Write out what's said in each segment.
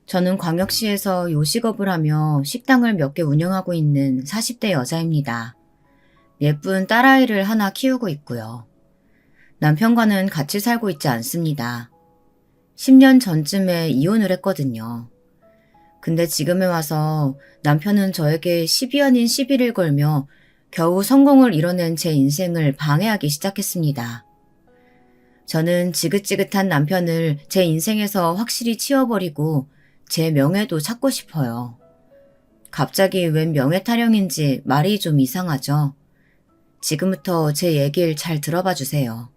저는 광역시에서 요식업을 하며 식당을 몇 개 운영하고 있는 40대 여자입니다. 예쁜 딸아이를 하나 키우고 있고요. 남편과는 같이 살고 있지 않습니다. 10년 전쯤에 이혼을 했거든요. 근데 지금에 와서 남편은 저에게 시비 아닌 시비를 걸며 겨우 성공을 이뤄낸 제 인생을 방해하기 시작했습니다. 저는 지긋지긋한 남편을 제 인생에서 확실히 치워버리고 제 명예도 찾고 싶어요. 갑자기 웬 명예 타령인지 말이 좀 이상하죠? 지금부터 제 얘기를 잘 들어봐 주세요.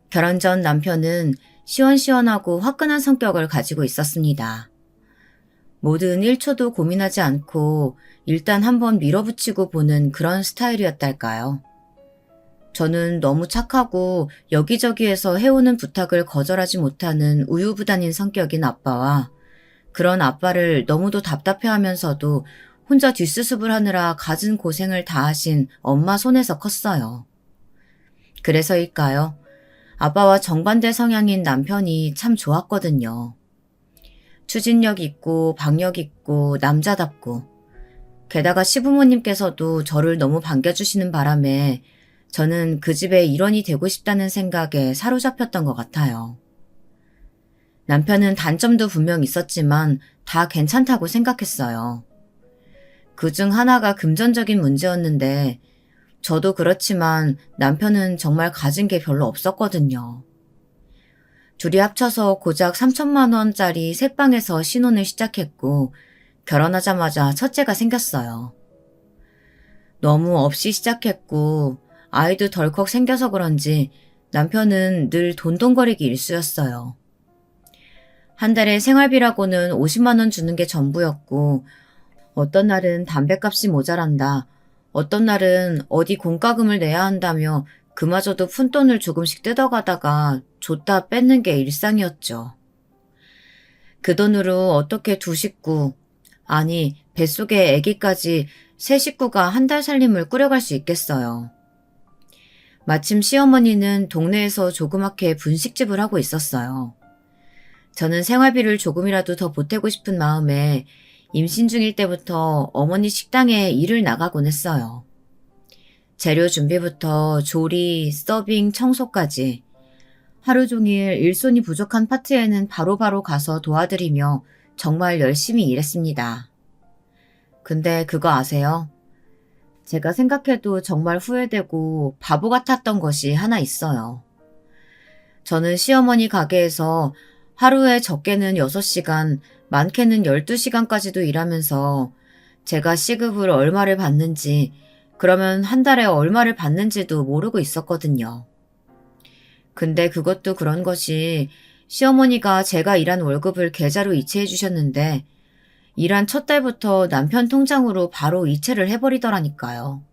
결혼 전 남편은 시원시원하고 화끈한 성격을 가지고 있었습니다. 뭐든 1초도 고민하지 않고 일단 한번 밀어붙이고 보는 그런 스타일이었달까요? 저는 너무 착하고 여기저기에서 해오는 부탁을 거절하지 못하는 우유부단인 성격인 아빠와 그런 아빠를 너무도 답답해하면서도 혼자 뒷수습을 하느라 갖은 고생을 다하신 엄마 손에서 컸어요. 그래서일까요? 아빠와 정반대 성향인 남편이 참 좋았거든요. 추진력 있고 박력 있고 남자답고 게다가 시부모님께서도 저를 너무 반겨주시는 바람에 저는 그 집의 일원이 되고 싶다는 생각에 사로잡혔던 것 같아요. 남편은 단점도 분명 있었지만 다 괜찮다고 생각했어요. 그중 하나가 금전적인 문제였는데 저도 그렇지만 남편은 정말 가진 게 별로 없었거든요. 둘이 합쳐서 고작 3천만 원짜리 새 방에서 신혼을 시작했고 결혼하자마자 첫째가 생겼어요. 너무 없이 시작했고 아이도 덜컥 생겨서 그런지 남편은 늘 돈돈거리기 일쑤였어요. 한 달에 생활비라고는 50만 원 주는 게 전부였고 어떤 날은 담뱃값이 모자란다. 어떤 날은 어디 공과금을 내야 한다며 그마저도 푼돈을 조금씩 뜯어가다가 줬다 뺏는 게 일상이었죠. 그 돈으로 어떻게 두 식구, 아니 뱃속에 아기까지 세 식구가 한 달 살림을 꾸려갈 수 있겠어요. 마침 시어머니는 동네에서 조그맣게 분식집을 하고 있었어요. 저는 생활비를 조금이라도 더 보태고 싶은 마음에 임신 중일 때부터 어머니 식당에 일을 나가곤 했어요. 재료 준비부터 조리, 서빙, 청소까지 하루 종일 일손이 부족한 파트에는 바로바로 가서 도와드리며 정말 열심히 일했습니다. 근데 그거 아세요? 제가 생각해도 정말 후회되고 바보 같았던 것이 하나 있어요. 저는 시어머니 가게에서 하루에 적게는 6시간, 많게는 12시간까지도 일하면서 제가 시급을 얼마를 받는지, 그러면 한 달에 얼마를 받는지도 모르고 있었거든요. 근데 그것도 그런 것이 시어머니가 제가 일한 월급을 계좌로 이체해 주셨는데 일한 첫 달부터 남편 통장으로 바로 이체를 해버리더라니까요.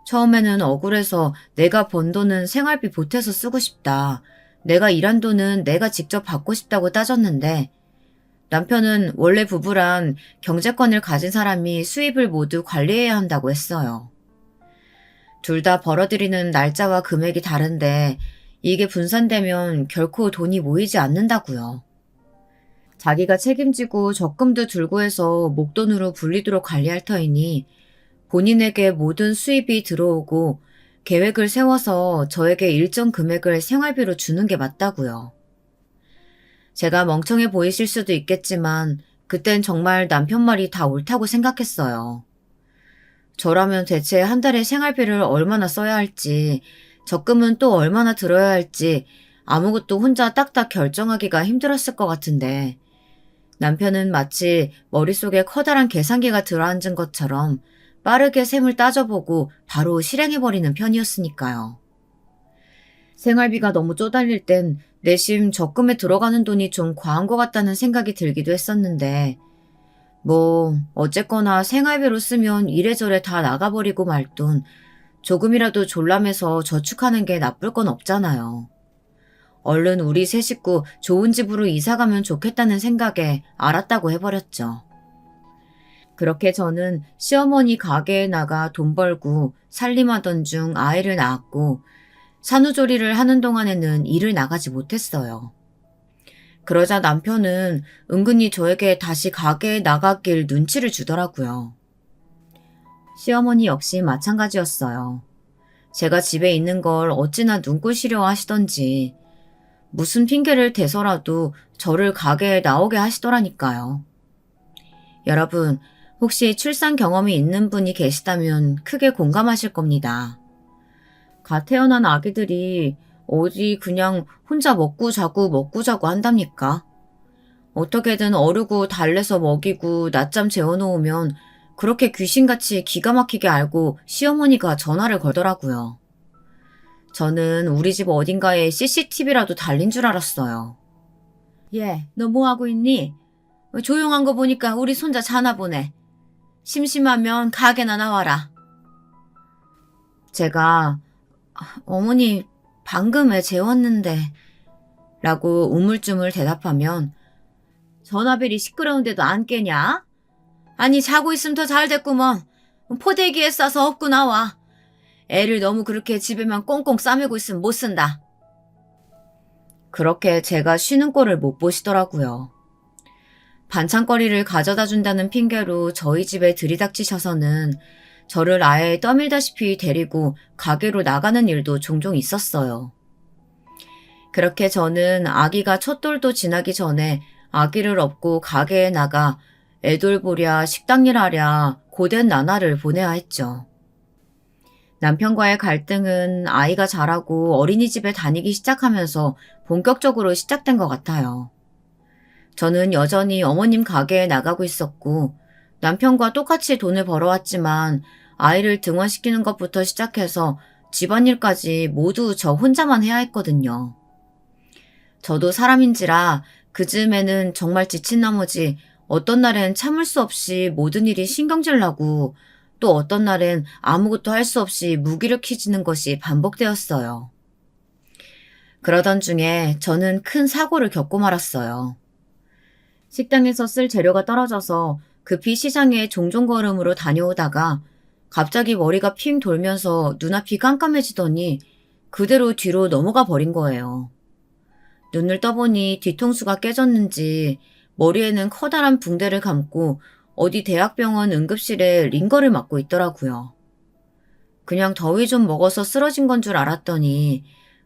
처음에는 억울해서 내가 번 돈은 생활비 보태서 쓰고 싶다. 내가 일한 돈은 내가 직접 받고 싶다고 따졌는데 남편은 원래 부부란 경제권을 가진 사람이 수입을 모두 관리해야 한다고 했어요. 둘 다 벌어들이는 날짜와 금액이 다른데 이게 분산되면 결코 돈이 모이지 않는다고요. 자기가 책임지고 적금도 들고 해서 목돈으로 불리도록 관리할 터이니 본인에게 모든 수입이 들어오고 계획을 세워서 저에게 일정 금액을 생활비로 주는 게 맞다고요. 제가 멍청해 보이실 수도 있겠지만 그땐 정말 남편 말이 다 옳다고 생각했어요. 저라면 대체 한 달에 생활비를 얼마나 써야 할지, 적금은 또 얼마나 들어야 할지 아무것도 혼자 딱딱 결정하기가 힘들었을 것 같은데 남편은 마치 머릿속에 커다란 계산기가 들어앉은 것처럼 빠르게 셈을 따져보고 바로 실행해버리는 편이었으니까요. 생활비가 너무 쪼달릴 땐 내심 적금에 들어가는 돈이 좀 과한 것 같다는 생각이 들기도 했었는데 어쨌거나 생활비로 쓰면 이래저래 다 나가버리고 말 돈 조금이라도 졸라매서 저축하는 게 나쁠 건 없잖아요. 얼른 우리 세 식구 좋은 집으로 이사가면 좋겠다는 생각에 알았다고 해버렸죠. 그렇게 저는 시어머니 가게에 나가 돈 벌고 살림하던 중 아이를 낳았고 산후조리를 하는 동안에는 일을 나가지 못했어요. 그러자 남편은 은근히 저에게 다시 가게에 나가길 눈치를 주더라고요. 시어머니 역시 마찬가지였어요. 제가 집에 있는 걸 어찌나 눈꼴시려 하시던지 무슨 핑계를 대서라도 저를 가게에 나오게 하시더라니까요. 여러분, 혹시 출산 경험이 있는 분이 계시다면 크게 공감하실 겁니다. 갓 태어난 아기들이 어디 그냥 혼자 먹고 자고 한답니까? 어떻게든 어르고 달래서 먹이고 낮잠 재워놓으면 그렇게 귀신같이 기가 막히게 알고 시어머니가 전화를 걸더라고요. 저는 우리 집 어딘가에 CCTV라도 달린 줄 알았어요. 얘, 너 뭐하고 있니? 조용한 거 보니까 우리 손자 자나 보네. 심심하면 가게나 나와라. 제가 어머니 방금 애 재웠는데 라고 우물쭈물 대답하면 전화벨이 시끄러운데도 안 깨냐? 아니 자고 있으면 더 잘 됐구먼. 포대기에 싸서 업고 나와. 애를 너무 그렇게 집에만 꽁꽁 싸매고 있으면 못 쓴다. 그렇게 제가 쉬는 꼴을 못 보시더라고요. 반찬거리를 가져다 준다는 핑계로 저희 집에 들이닥치셔서는 저를 아예 떠밀다시피 데리고 가게로 나가는 일도 종종 있었어요. 그렇게 저는 아기가 첫 돌도 지나기 전에 아기를 업고 가게에 나가 애돌보랴 식당일 하랴 고된 나날을 보내야 했죠. 남편과의 갈등은 아이가 자라고 어린이집에 다니기 시작하면서 본격적으로 시작된 것 같아요. 저는 여전히 어머님 가게에 나가고 있었고 남편과 똑같이 돈을 벌어왔지만 아이를 등원시키는 것부터 시작해서 집안일까지 모두 저 혼자만 해야 했거든요. 저도 사람인지라 그즈음에는 정말 지친 나머지 어떤 날엔 참을 수 없이 모든 일이 신경질 나고 또 어떤 날엔 아무것도 할 수 없이 무기력해지는 것이 반복되었어요. 그러던 중에 저는 큰 사고를 겪고 말았어요. 식당에서 쓸 재료가 떨어져서 급히 시장에 종종걸음으로 다녀오다가 갑자기 머리가 핑 돌면서 눈앞이 깜깜해지더니 그대로 뒤로 넘어가 버린 거예요. 눈을 떠보니 뒤통수가 깨졌는지 머리에는 커다란 붕대를 감고 어디 대학병원 응급실에 링거를 맞고 있더라고요. 그냥 더위 좀 먹어서 쓰러진 건 줄 알았더니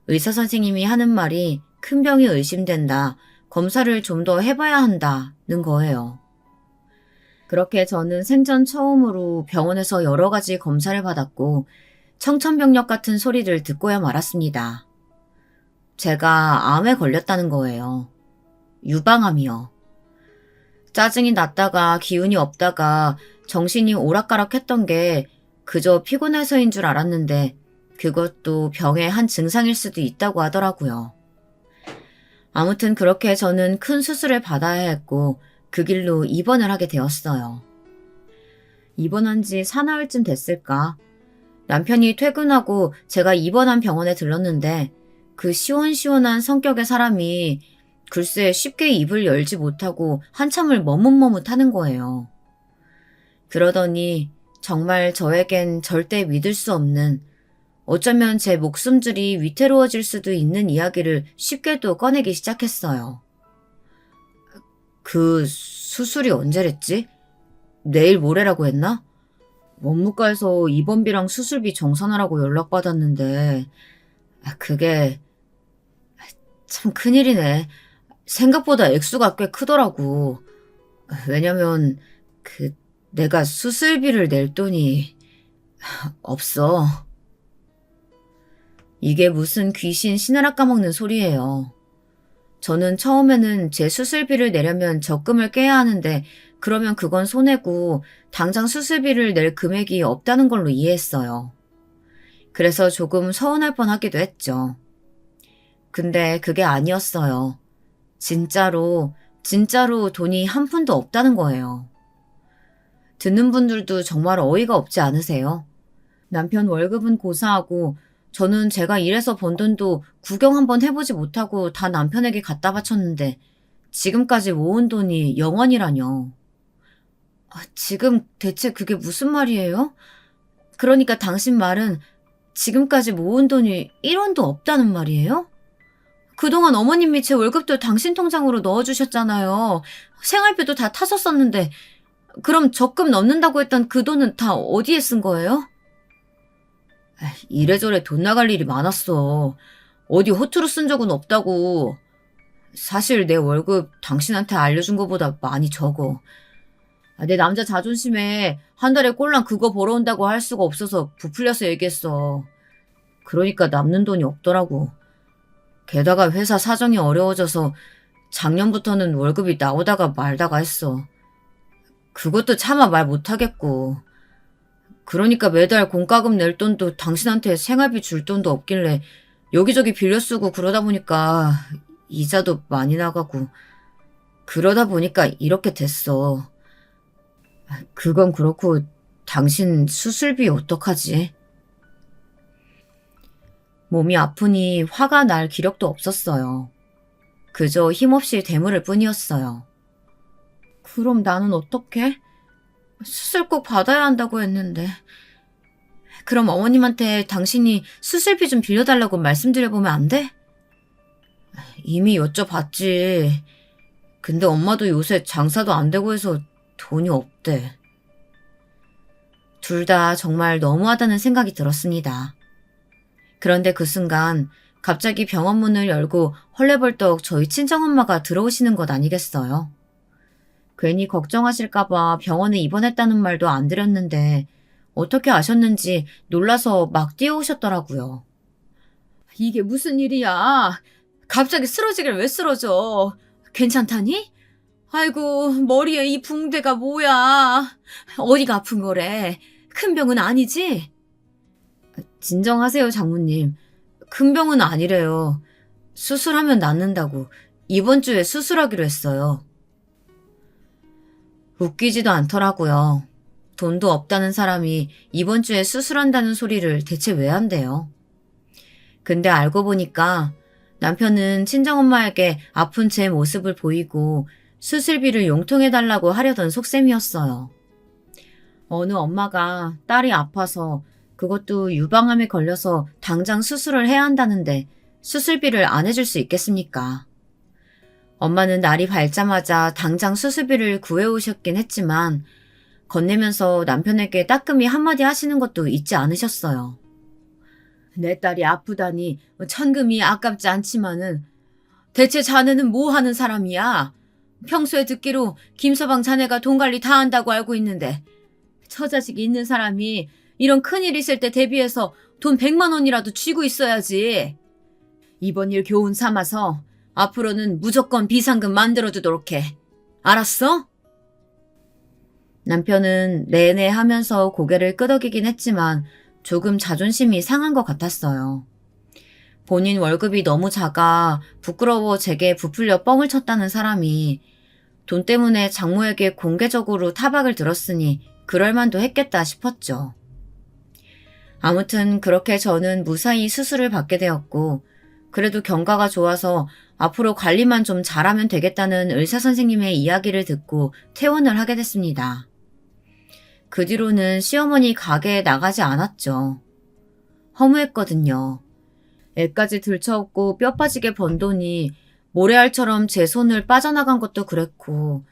의사 선생님이 하는 말이 큰 병이 의심된다. 검사를 좀 더 해봐야 한다는 거예요. 그렇게 저는 생전 처음으로 병원에서 여러 가지 검사를 받았고 청천벽력 같은 소리를 듣고야 말았습니다. 제가 암에 걸렸다는 거예요. 유방암이요. 짜증이 났다가 기운이 없다가 정신이 오락가락했던 게 그저 피곤해서인 줄 알았는데 그것도 병의 한 증상일 수도 있다고 하더라고요. 아무튼 그렇게 저는 큰 수술을 받아야 했고 그 길로 입원을 하게 되었어요. 입원한 지 사나흘쯤 됐을까? 남편이 퇴근하고 제가 입원한 병원에 들렀는데 그 시원시원한 성격의 사람이 글쎄 쉽게 입을 열지 못하고 한참을 머뭇머뭇하는 거예요. 그러더니 정말 저에겐 절대 믿을 수 없는 어쩌면 제 목숨줄이 위태로워질 수도 있는 이야기를 쉽게도 꺼내기 시작했어요. 그 수술이 언제랬지? 내일 모레라고 했나? 원무과에서 입원비랑 수술비 정산하라고 연락받았는데 그게 참 큰일이네. 생각보다 액수가 꽤 크더라고. 왜냐면 내가 수술비를 낼 돈이 없어. 이게 무슨 귀신 신하라 까먹는 소리예요. 저는 처음에는 제 수술비를 내려면 적금을 깨야 하는데 그러면 그건 손해고 당장 수술비를 낼 금액이 없다는 걸로 이해했어요. 그래서 조금 서운할 뻔하기도 했죠. 근데 그게 아니었어요. 진짜로 돈이 한 푼도 없다는 거예요. 듣는 분들도 정말 어이가 없지 않으세요? 남편 월급은 고사하고 저는 제가 일해서 번 돈도 구경 한번 해보지 못하고 다 남편에게 갖다 바쳤는데 지금까지 모은 돈이 0원이라뇨. 지금 대체 그게 무슨 말이에요? 그러니까 당신 말은 지금까지 모은 돈이 1원도 없다는 말이에요? 그동안 어머님이 제 월급도 당신 통장으로 넣어주셨잖아요. 생활비도 다 타서 썼는데 그럼 적금 넣는다고 했던 그 돈은 다 어디에 쓴 거예요? 이래저래 돈 나갈 일이 많았어. 어디 허투루 쓴 적은 없다고. 사실 내 월급 당신한테 알려준 것보다 많이 적어. 내 남자 자존심에 한 달에 꼴랑 그거 벌어온다고 할 수가 없어서 부풀려서 얘기했어. 그러니까 남는 돈이 없더라고. 게다가 회사 사정이 어려워져서 작년부터는 월급이 나오다가 말다가 했어. 그것도 차마 말 못하겠고. 그러니까 매달 공과금 낼 돈도 당신한테 생활비 줄 돈도 없길래 여기저기 빌려 쓰고 그러다 보니까 이자도 많이 나가고 그러다 보니까 이렇게 됐어. 그건 그렇고 당신 수술비 어떡하지? 몸이 아프니 화가 날 기력도 없었어요. 그저 힘없이 대물을 뿐이었어요. 그럼 나는 어떡해? 수술 꼭 받아야 한다고 했는데. 그럼 어머님한테 당신이 수술비 좀 빌려달라고 말씀드려보면 안 돼? 이미 여쭤봤지. 근데 엄마도 요새 장사도 안 되고 해서 돈이 없대. 둘 다 정말 너무하다는 생각이 들었습니다. 그런데 그 순간 갑자기 병원 문을 열고 헐레벌떡 저희 친정엄마가 들어오시는 것 아니겠어요? 괜히 걱정하실까봐 병원에 입원했다는 말도 안 드렸는데 어떻게 아셨는지 놀라서 막 뛰어오셨더라고요. 이게 무슨 일이야? 갑자기 쓰러지길 왜 쓰러져? 괜찮다니? 아이고, 머리에 이 붕대가 뭐야? 어디가 아픈 거래? 큰 병은 아니지? 진정하세요, 장모님. 큰 병은 아니래요. 수술하면 낫는다고 이번 주에 수술하기로 했어요. 웃기지도 않더라고요. 돈도 없다는 사람이 이번 주에 수술한다는 소리를 대체 왜 한대요? 근데 알고 보니까 남편은 친정엄마에게 아픈 제 모습을 보이고 수술비를 용통해달라고 하려던 속셈이었어요. 어느 엄마가 딸이 아파서 그것도 유방암에 걸려서 당장 수술을 해야 한다는데 수술비를 안 해줄 수 있겠습니까? 엄마는 날이 밝자마자 당장 수술비를 구해오셨긴 했지만 건네면서 남편에게 따끔히 한마디 하시는 것도 잊지 않으셨어요. 내 딸이 아프다니 천금이 아깝지 않지만은 대체 자네는 뭐 하는 사람이야? 평소에 듣기로 김서방 자네가 돈 관리 다 한다고 알고 있는데 처자식이 있는 사람이 이런 큰일 있을 때 대비해서 돈 100만 원이라도 쥐고 있어야지. 이번 일 교훈 삼아서 앞으로는 무조건 비상금 만들어두도록 해. 알았어? 남편은 네네 하면서 고개를 끄덕이긴 했지만 조금 자존심이 상한 것 같았어요. 본인 월급이 너무 작아 부끄러워 제게 부풀려 뻥을 쳤다는 사람이 돈 때문에 장모에게 공개적으로 타박을 들었으니 그럴만도 했겠다 싶었죠. 아무튼 그렇게 저는 무사히 수술을 받게 되었고 그래도 경과가 좋아서 앞으로 관리만 좀 잘하면 되겠다는 의사 선생님의 이야기를 듣고 퇴원을 하게 됐습니다. 그 뒤로는 시어머니 가게에 나가지 않았죠. 허무했거든요. 애까지 들쳐업고 뼈 빠지게 번 돈이 모래알처럼 제 손을 빠져나간 것도 그랬고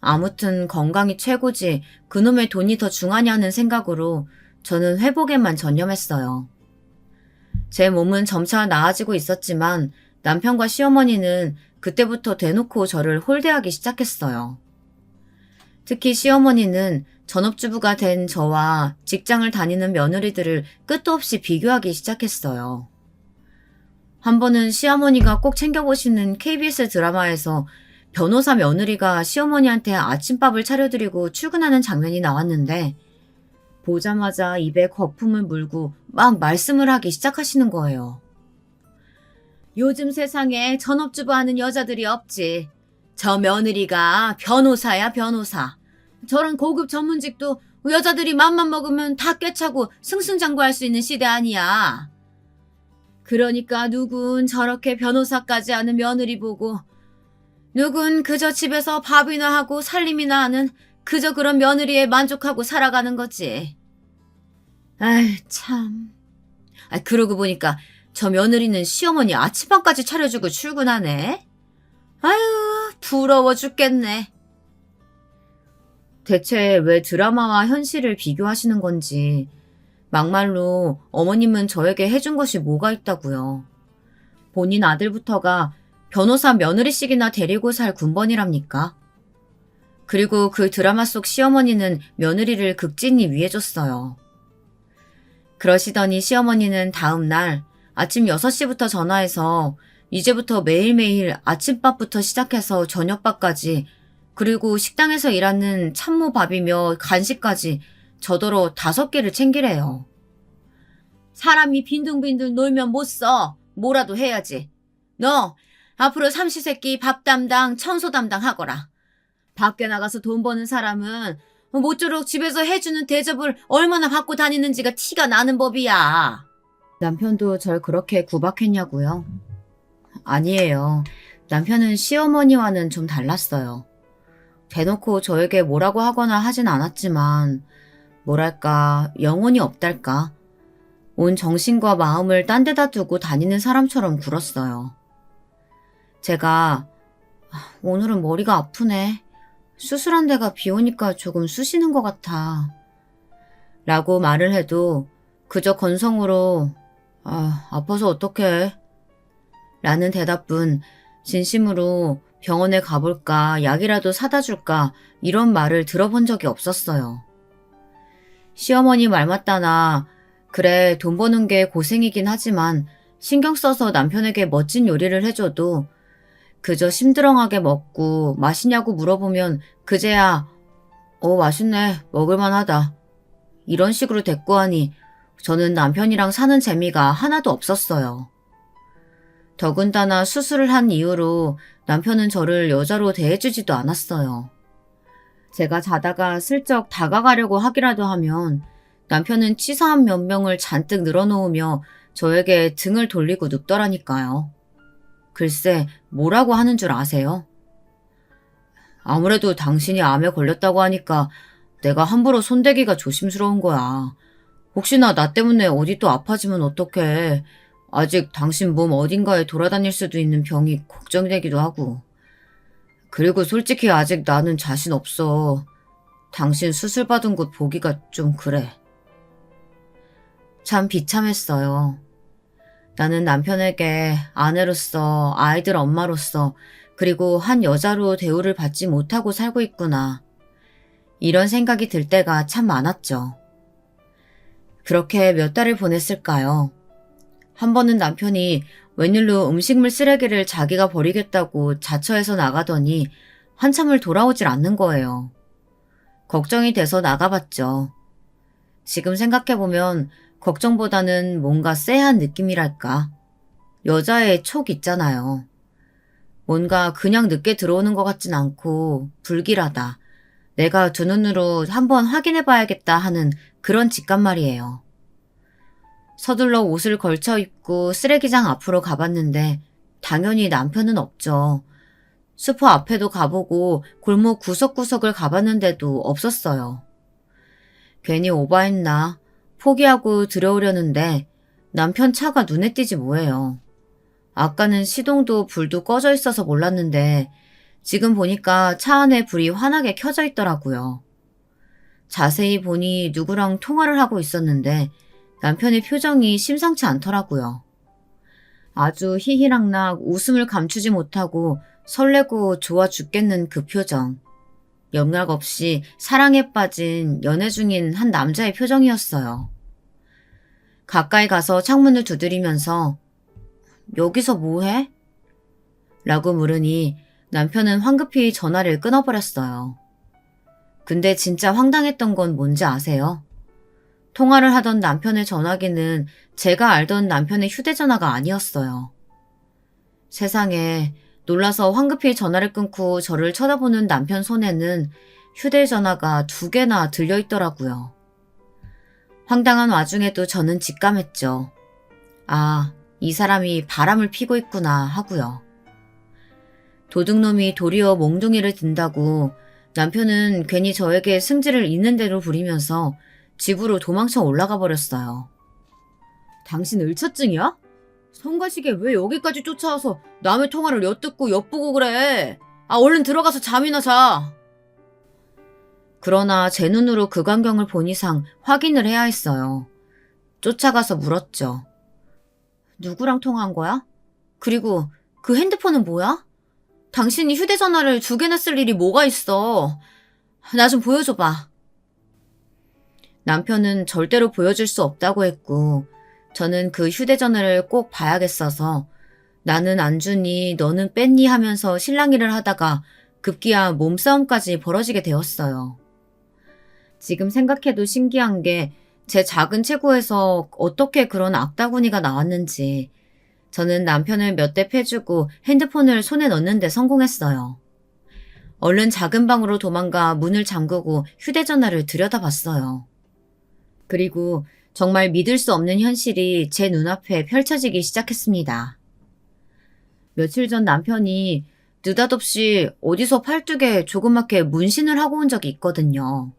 아무튼 건강이 최고지 그놈의 돈이 더 중하냐는 생각으로 저는 회복에만 전념했어요. 제 몸은 점차 나아지고 있었지만 남편과 시어머니는 그때부터 대놓고 저를 홀대하기 시작했어요. 특히 시어머니는 전업주부가 된 저와 직장을 다니는 며느리들을 끝도 없이 비교하기 시작했어요. 한 번은 시어머니가 꼭 챙겨보시는 KBS 드라마에서 변호사 며느리가 시어머니한테 아침밥을 차려드리고 출근하는 장면이 나왔는데 보자마자 입에 거품을 물고 막 말씀을 하기 시작하시는 거예요. 요즘 세상에 전업주부 하는 여자들이 없지. 저 며느리가 변호사야, 변호사. 저런 고급 전문직도 여자들이 맘만 먹으면 다 꿰차고 승승장구할 수 있는 시대 아니야. 그러니까 누군 저렇게 변호사까지 하는 며느리 보고 누군 그저 집에서 밥이나 하고 살림이나 하는 그저 그런 며느리에 만족하고 살아가는 거지. 아이 참. 그러고 보니까 저 며느리는 시어머니 아침밥까지 차려주고 출근하네. 아유, 부러워 죽겠네. 대체 왜 드라마와 현실을 비교하시는 건지, 막말로 어머님은 저에게 해준 것이 뭐가 있다고요. 본인 아들부터가 변호사 며느리씩이나 데리고 살 군번이랍니까? 그리고 그 드라마 속 시어머니는 며느리를 극진히 위해줬어요. 그러시더니 시어머니는 다음 날 아침 6시부터 전화해서 이제부터 매일매일 아침밥부터 시작해서 저녁밥까지, 그리고 식당에서 일하는 참모밥이며 간식까지 저더러 5개를 챙기래요. 사람이 빈둥빈둥 놀면 못 써. 뭐라도 해야지. 너 앞으로 삼시세끼 밥 담당, 청소 담당 하거라. 밖에 나가서 돈 버는 사람은 모쪼록 집에서 해주는 대접을 얼마나 받고 다니는지가 티가 나는 법이야. 남편도 절 그렇게 구박했냐고요? 아니에요. 남편은 시어머니와는 좀 달랐어요. 대놓고 저에게 뭐라고 하거나 하진 않았지만, 뭐랄까, 영혼이 없달까. 온 정신과 마음을 딴 데다 두고 다니는 사람처럼 굴었어요. 제가 오늘은 머리가 아프네. 수술한 데가 비 오니까 조금 쑤시는 것 같아. 라고 말을 해도 그저 건성으로 아파서 어떡해. 라는 대답뿐 진심으로 병원에 가볼까, 약이라도 사다 줄까 이런 말을 들어본 적이 없었어요. 시어머니 말 맞다나 그래 돈 버는 게 고생이긴 하지만 신경 써서 남편에게 멋진 요리를 해줘도 그저 심드렁하게 먹고 맛있냐고 물어보면 그제야 맛있네, 먹을만하다 이런 식으로 대꾸하니 저는 남편이랑 사는 재미가 하나도 없었어요. 더군다나 수술을 한 이후로 남편은 저를 여자로 대해주지도 않았어요. 제가 자다가 슬쩍 다가가려고 하기라도 하면 남편은 치사한 면명을 잔뜩 늘어놓으며 저에게 등을 돌리고 눕더라니까요. 글쎄, 뭐라고 하는 줄 아세요? 아무래도 당신이 암에 걸렸다고 하니까 내가 함부로 손대기가 조심스러운 거야. 혹시나 나 때문에 어디 또 아파지면 어떡해. 아직 당신 몸 어딘가에 돌아다닐 수도 있는 병이 걱정되기도 하고. 그리고 솔직히 아직 나는 자신 없어. 당신 수술 받은 곳 보기가 좀 그래. 참 비참했어요. 나는 남편에게 아내로서, 아이들 엄마로서, 그리고 한 여자로 대우를 받지 못하고 살고 있구나. 이런 생각이 들 때가 참 많았죠. 그렇게 몇 달을 보냈을까요? 한 번은 남편이 웬일로 음식물 쓰레기를 자기가 버리겠다고 자처해서 나가더니 한참을 돌아오질 않는 거예요. 걱정이 돼서 나가봤죠. 지금 생각해보면 걱정보다는 뭔가 쎄한 느낌이랄까. 여자의 촉 있잖아요. 뭔가 그냥 늦게 들어오는 것 같진 않고 불길하다. 내가 두 눈으로 한번 확인해봐야겠다 하는 그런 직감 말이에요. 서둘러 옷을 걸쳐 입고 쓰레기장 앞으로 가봤는데 당연히 남편은 없죠. 슈퍼 앞에도 가보고 골목 구석구석을 가봤는데도 없었어요. 괜히 오바했나 포기하고 들어오려는데 남편 차가 눈에 띄지 뭐예요. 아까는 시동도 불도 꺼져 있어서 몰랐는데 지금 보니까 차 안에 불이 환하게 켜져 있더라고요. 자세히 보니 누구랑 통화를 하고 있었는데 남편의 표정이 심상치 않더라고요. 아주 희희락락 웃음을 감추지 못하고 설레고 좋아 죽겠는 그 표정. 영락 없이 사랑에 빠진 연애 중인 한 남자의 표정이었어요. 가까이 가서 창문을 두드리면서 여기서 뭐해? 라고 물으니 남편은 황급히 전화를 끊어버렸어요. 근데 진짜 황당했던 건 뭔지 아세요? 통화를 하던 남편의 전화기는 제가 알던 남편의 휴대전화가 아니었어요. 세상에, 놀라서 황급히 전화를 끊고 저를 쳐다보는 남편 손에는 휴대전화가 2개나 들려있더라고요. 황당한 와중에도 저는 직감했죠. 아, 이 사람이 바람을 피고 있구나 하고요. 도둑놈이 도리어 몽둥이를 든다고 남편은 괜히 저에게 승질을 있는 대로 부리면서 집으로 도망쳐 올라가 버렸어요. 당신 을처증이야? 성가시게 왜 여기까지 쫓아와서 남의 통화를 엿듣고 엿보고 그래? 얼른 들어가서 잠이나 자. 그러나 제 눈으로 그 광경을 본 이상 확인을 해야 했어요. 쫓아가서 물었죠. 누구랑 통화한 거야? 그리고 그 핸드폰은 뭐야? 당신이 휴대전화를 2개나 쓸 일이 뭐가 있어? 나 좀 보여줘봐. 남편은 절대로 보여줄 수 없다고 했고 저는 그 휴대전화를 꼭 봐야겠어서 나는 안 주니 너는 뺐니 하면서 실랑이를 하다가 급기야 몸싸움까지 벌어지게 되었어요. 지금 생각해도 신기한 게 제 작은 체구에서 어떻게 그런 악다구니가 나왔는지 저는 남편을 몇 대 패주고 핸드폰을 손에 넣는 데 성공했어요. 얼른 작은 방으로 도망가 문을 잠그고 휴대전화를 들여다봤어요. 그리고 정말 믿을 수 없는 현실이 제 눈앞에 펼쳐지기 시작했습니다. 며칠 전 남편이 느닷없이 어디서 팔뚝에 조그맣게 문신을 하고 온 적이 있거든요.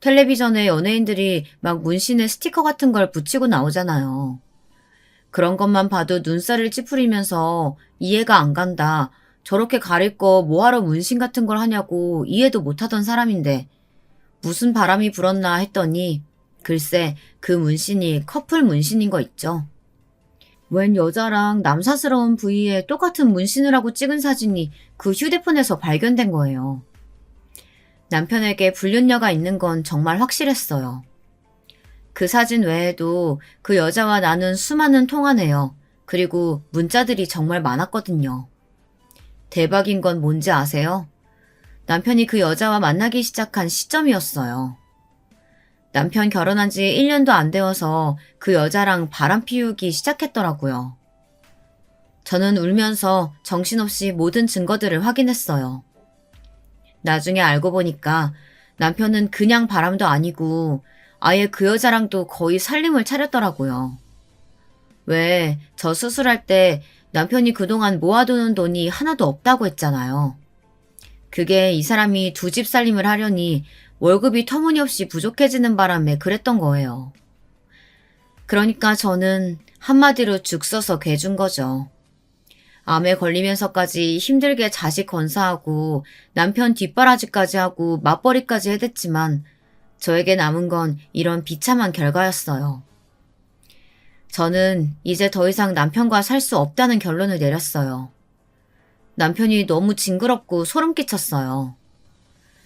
텔레비전에 연예인들이 막 문신에 스티커 같은 걸 붙이고 나오잖아요. 그런 것만 봐도 눈살을 찌푸리면서 이해가 안 간다. 저렇게 가릴 거 뭐하러 문신 같은 걸 하냐고 이해도 못하던 사람인데 무슨 바람이 불었나 했더니 글쎄 그 문신이 커플 문신인 거 있죠. 웬 여자랑 남사스러운 부위에 똑같은 문신을 하고 찍은 사진이 그 휴대폰에서 발견된 거예요. 남편에게 불륜녀가 있는 건 정말 확실했어요. 그 사진 외에도 그 여자와 나눈 수많은 통화 내역, 그리고 문자들이 정말 많았거든요. 대박인 건 뭔지 아세요? 남편이 그 여자와 만나기 시작한 시점이었어요. 남편 결혼한 지 1년도 안 되어서 그 여자랑 바람 피우기 시작했더라고요. 저는 울면서 정신없이 모든 증거들을 확인했어요. 나중에 알고 보니까 남편은 그냥 바람도 아니고 아예 그 여자랑도 거의 살림을 차렸더라고요. 왜 저 수술할 때 남편이 그동안 모아두는 돈이 하나도 없다고 했잖아요. 그게 이 사람이 2집 살림을 하려니 월급이 터무니없이 부족해지는 바람에 그랬던 거예요. 그러니까 저는 한마디로 죽 써서 괴준 거죠. 암에 걸리면서까지 힘들게 자식 건사하고 남편 뒷바라지까지 하고 맞벌이까지 해댔지만 저에게 남은 건 이런 비참한 결과였어요. 저는 이제 더 이상 남편과 살 수 없다는 결론을 내렸어요. 남편이 너무 징그럽고 소름 끼쳤어요.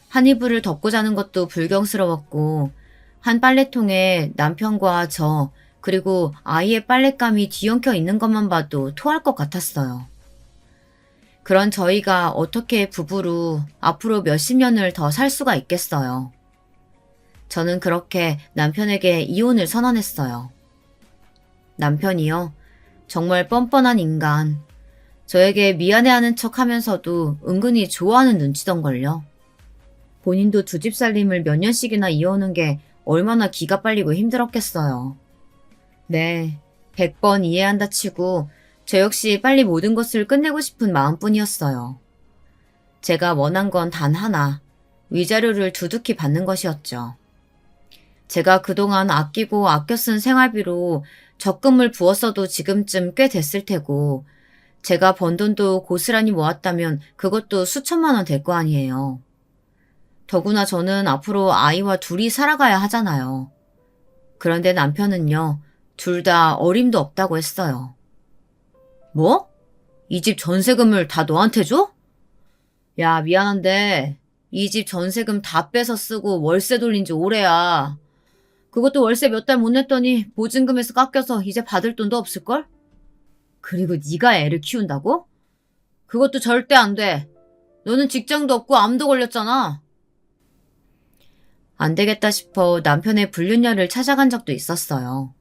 한 이불을 덮고 자는 것도 불경스러웠고 한 빨래통에 남편과 저 그리고 아이의 빨랫감이 뒤엉켜 있는 것만 봐도 토할 것 같았어요. 그런 저희가 어떻게 부부로 앞으로 몇십 년을 더 살 수가 있겠어요. 저는 그렇게 남편에게 이혼을 선언했어요. 남편이요. 정말 뻔뻔한 인간. 저에게 미안해하는 척 하면서도 은근히 좋아하는 눈치던걸요. 본인도 2집 살림을 몇 년씩이나 이어오는 게 얼마나 기가 빨리고 힘들었겠어요. 네, 100번 이해한다 치고 저 역시 빨리 모든 것을 끝내고 싶은 마음뿐이었어요. 제가 원한 건 단 하나, 위자료를 두둑히 받는 것이었죠. 제가 그동안 아끼고 아껴 쓴 생활비로 적금을 부었어도 지금쯤 꽤 됐을 테고 제가 번 돈도 고스란히 모았다면 그것도 수천만 원 될 거 아니에요. 더구나 저는 앞으로 아이와 둘이 살아가야 하잖아요. 그런데 남편은요, 둘 다 어림도 없다고 했어요. 뭐? 이 집 전세금을 다 너한테 줘? 야, 미안한데 이 집 전세금 다 빼서 쓰고 월세 돌린 지 오래야. 그것도 월세 몇 달 못 냈더니 보증금에서 깎여서 이제 받을 돈도 없을걸? 그리고 네가 애를 키운다고? 그것도 절대 안 돼. 너는 직장도 없고 암도 걸렸잖아. 안 되겠다 싶어 남편의 불륜녀를 찾아간 적도 있었어요.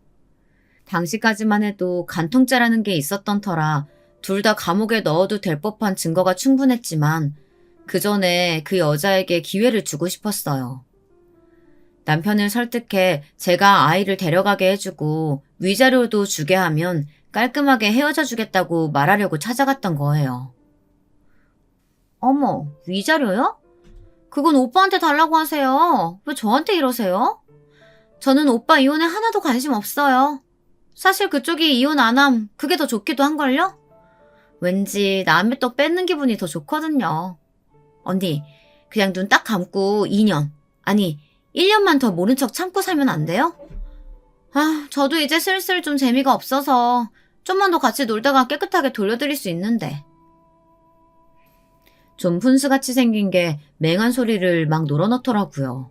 당시까지만 해도 간통죄라는 게 있었던 터라 둘 다 감옥에 넣어도 될 법한 증거가 충분했지만 그 전에 그 여자에게 기회를 주고 싶었어요. 남편을 설득해 제가 아이를 데려가게 해주고 위자료도 주게 하면 깔끔하게 헤어져 주겠다고 말하려고 찾아갔던 거예요. 어머, 위자료요? 그건 오빠한테 달라고 하세요. 왜 저한테 이러세요? 저는 오빠 이혼에 하나도 관심 없어요. 사실 그쪽이 이혼 안 함 그게 더 좋기도 한걸요? 왠지 남의 떡 뺏는 기분이 더 좋거든요. 언니, 그냥 눈 딱 감고 2년, 아니 1년만 더 모른 척 참고 살면 안 돼요? 저도 이제 슬슬 좀 재미가 없어서 좀만 더 같이 놀다가 깨끗하게 돌려드릴 수 있는데. 좀 푼수같이 생긴 게 맹한 소리를 막 놀아놓더라고요.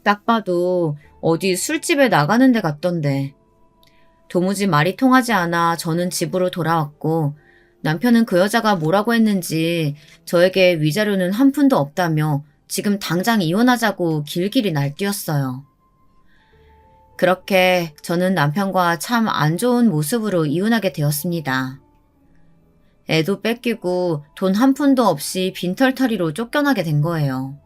딱 봐도 어디 술집에 나가는 데 같던데. 도무지 말이 통하지 않아 저는 집으로 돌아왔고 남편은 그 여자가 뭐라고 했는지 저에게 위자료는 한 푼도 없다며 지금 당장 이혼하자고 길길이 날뛰었어요. 그렇게 저는 남편과 참 안 좋은 모습으로 이혼하게 되었습니다. 애도 뺏기고 돈 한 푼도 없이 빈털터리로 쫓겨나게 된 거예요.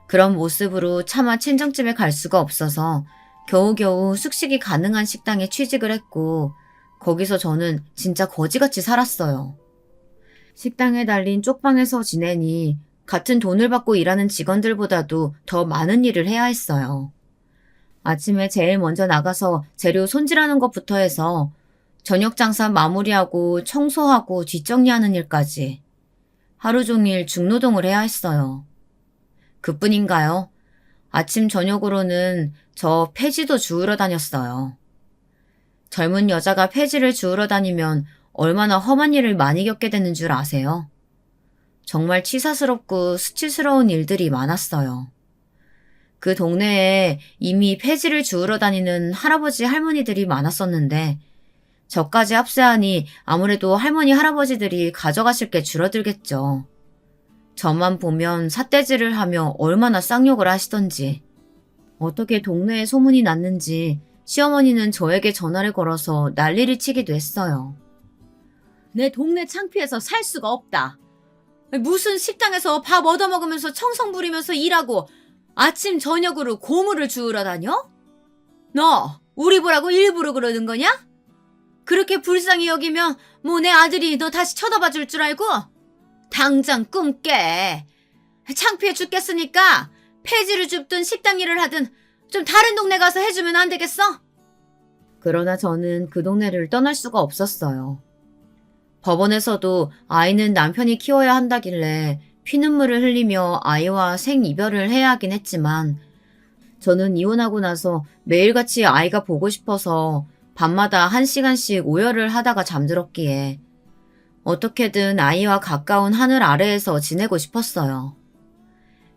그런 모습으로 차마 친정집에 갈 수가 없어서 겨우겨우 숙식이 가능한 식당에 취직을 했고 거기서 저는 진짜 거지같이 살았어요. 식당에 달린 쪽방에서 지내니 같은 돈을 받고 일하는 직원들보다도 더 많은 일을 해야 했어요. 아침에 제일 먼저 나가서 재료 손질하는 것부터 해서 저녁 장사 마무리하고 청소하고 뒷정리하는 일까지 하루 종일 중노동을 해야 했어요. 그뿐인가요? 아침 저녁으로는 저 폐지도 주우러 다녔어요. 젊은 여자가 폐지를 주우러 다니면 얼마나 험한 일을 많이 겪게 되는 줄 아세요? 정말 치사스럽고 수치스러운 일들이 많았어요. 그 동네에 이미 폐지를 주우러 다니는 할아버지 할머니들이 많았었는데 저까지 합세하니 아무래도 할머니 할아버지들이 가져가실 게 줄어들겠죠. 저만 보면 삿대질을 하며 얼마나 쌍욕을 하시던지. 어떻게 동네에 소문이 났는지 시어머니는 저에게 전화를 걸어서 난리를 치기도 했어요. 내 동네 창피해서 살 수가 없다. 무슨 식당에서 밥 얻어먹으면서 청성 부리면서 일하고 아침 저녁으로 고물을 주우러 다녀? 너 우리 보라고 일부러 그러는 거냐? 그렇게 불쌍히 여기면 뭐 내 아들이 너 다시 쳐다봐 줄 줄 알고? 당장 꿈 깨. 창피해 죽겠으니까 폐지를 줍든 식당 일을 하든 좀 다른 동네 가서 해주면 안 되겠어? 그러나 저는 그 동네를 떠날 수가 없었어요. 법원에서도 아이는 남편이 키워야 한다길래 피눈물을 흘리며 아이와 생이별을 해야 하긴 했지만 저는 이혼하고 나서 매일같이 아이가 보고 싶어서 밤마다 1시간씩 오열을 하다가 잠들었기에 어떻게든 아이와 가까운 하늘 아래에서 지내고 싶었어요.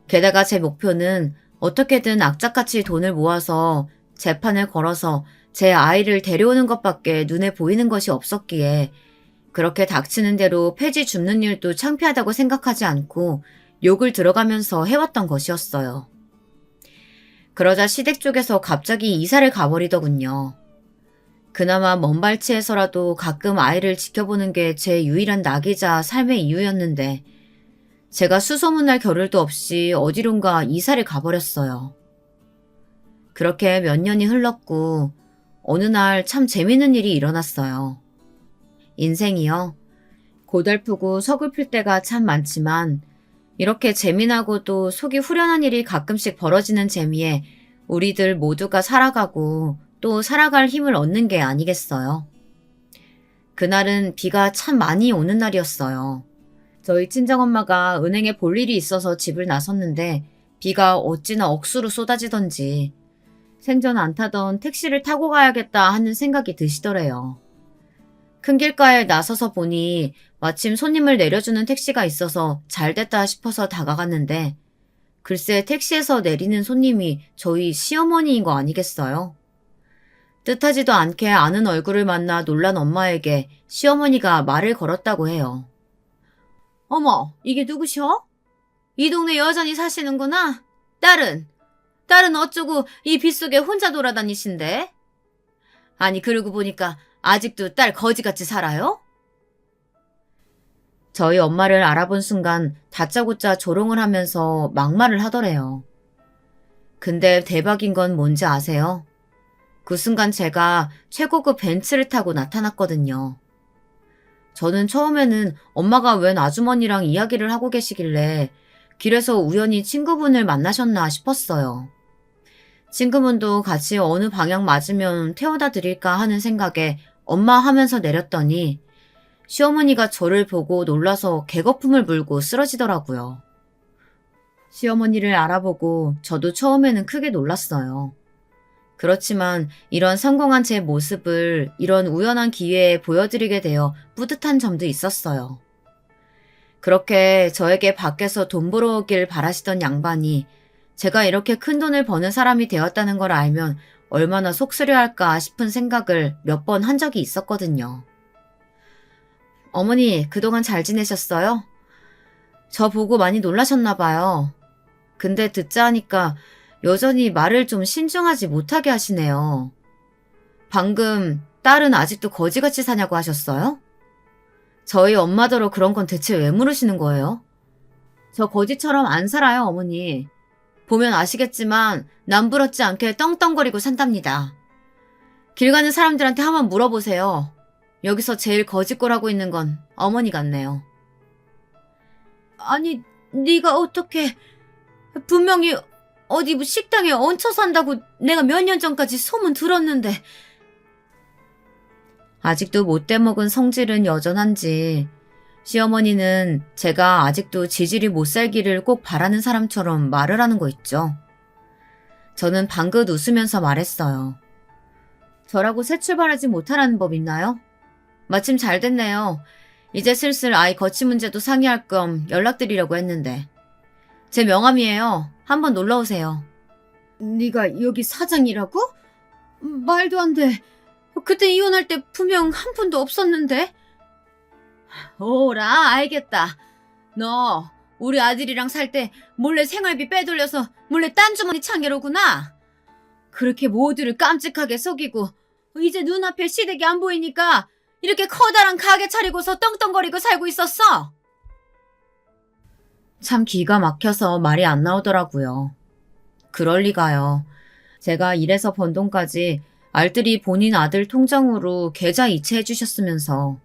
게다가 제 목표는 어떻게든 악착같이 돈을 모아서 재판을 걸어서 제 아이를 데려오는 것밖에 눈에 보이는 것이 없었기에 그렇게 닥치는 대로 폐지 줍는 일도 창피하다고 생각하지 않고 욕을 들어가면서 해왔던 것이었어요. 그러자 시댁 쪽에서 갑자기 이사를 가버리더군요. 그나마 먼 발치에서라도 가끔 아이를 지켜보는 게 제 유일한 낙이자 삶의 이유였는데 제가 수소문할 겨를도 없이 어디론가 이사를 가버렸어요. 그렇게 몇 년이 흘렀고 어느 날 참 재밌는 일이 일어났어요. 인생이요. 고달프고 서글플 때가 참 많지만 이렇게 재미나고도 속이 후련한 일이 가끔씩 벌어지는 재미에 우리들 모두가 살아가고 또 살아갈 힘을 얻는 게 아니겠어요. 그날은 비가 참 많이 오는 날이었어요. 저희 친정엄마가 은행에 볼 일이 있어서 집을 나섰는데 비가 어찌나 억수로 쏟아지던지 생전 안 타던 택시를 타고 가야겠다 하는 생각이 드시더래요. 큰 길가에 나서서 보니 마침 손님을 내려주는 택시가 있어서 잘됐다 싶어서 다가갔는데 글쎄 택시에서 내리는 손님이 저희 시어머니인 거 아니겠어요? 뜻하지도 않게 아는 얼굴을 만나 놀란 엄마에게 시어머니가 말을 걸었다고 해요. 어머, 이게 누구셔? 이 동네 여전히 사시는구나? 딸은 어쩌고 이 빗속에 혼자 돌아다니신데? 아니 그러고 보니까 아직도 딸 거지같이 살아요? 저희 엄마를 알아본 순간 다짜고짜 조롱을 하면서 막말을 하더래요. 근데 대박인 건 뭔지 아세요? 그 순간 제가 최고급 벤츠를 타고 나타났거든요. 저는 처음에는 엄마가 웬 아주머니랑 이야기를 하고 계시길래 길에서 우연히 친구분을 만나셨나 싶었어요. 친구분도 같이 어느 방향 맞으면 태워다 드릴까 하는 생각에 엄마 하면서 내렸더니 시어머니가 저를 보고 놀라서 개거품을 물고 쓰러지더라고요. 시어머니를 알아보고 저도 처음에는 크게 놀랐어요. 그렇지만 이런 성공한 제 모습을 이런 우연한 기회에 보여드리게 되어 뿌듯한 점도 있었어요. 그렇게 저에게 밖에서 돈 벌어오길 바라시던 양반이 제가 이렇게 큰 돈을 버는 사람이 되었다는 걸 알면 얼마나 속쓰려할까 싶은 생각을 몇 번 한 적이 있었거든요. 어머니, 그동안 잘 지내셨어요? 저 보고 많이 놀라셨나 봐요. 근데 듣자 하니까 여전히 말을 좀 신중하지 못하게 하시네요. 방금 딸은 아직도 거지같이 사냐고 하셨어요? 저희 엄마더러 그런 건 대체 왜 물으시는 거예요? 저 거지처럼 안 살아요, 어머니. 보면 아시겠지만 남부럽지 않게 떵떵거리고 산답니다. 길 가는 사람들한테 한번 물어보세요. 여기서 제일 거짓골하고 있는 건 어머니 같네요. 아니, 네가 어떻게... 분명히 어디 식당에 얹혀 산다고 내가 몇 년 전까지 소문 들었는데. 아직도 못돼 먹은 성질은 여전한지 시어머니는 제가 아직도 지질이 못 살기를 꼭 바라는 사람처럼 말을 하는 거 있죠. 저는 방긋 웃으면서 말했어요. 저라고 새 출발하지 못하라는 법 있나요? 마침 잘 됐네요. 이제 슬슬 아이 거치 문제도 상의할 겸 연락드리려고 했는데. 제 명함이에요. 한번 놀러오세요. 네가 여기 사장이라고? 말도 안 돼. 그때 이혼할 때 분명 한 푼도 없었는데. 오라, 알겠다. 너 우리 아들이랑 살 때 몰래 생활비 빼돌려서 몰래 딴 주머니 창게로구나. 그렇게 모두를 깜찍하게 속이고 이제 눈앞에 시댁이 안 보이니까 이렇게 커다란 가게 차리고서 떵떵거리고 살고 있었어. 참 기가 막혀서 말이 안 나오더라고요. 그럴 리가요. 제가 일해서 번 돈까지 알뜰히 본인 아들 통장으로 계좌 이체해 주셨으면서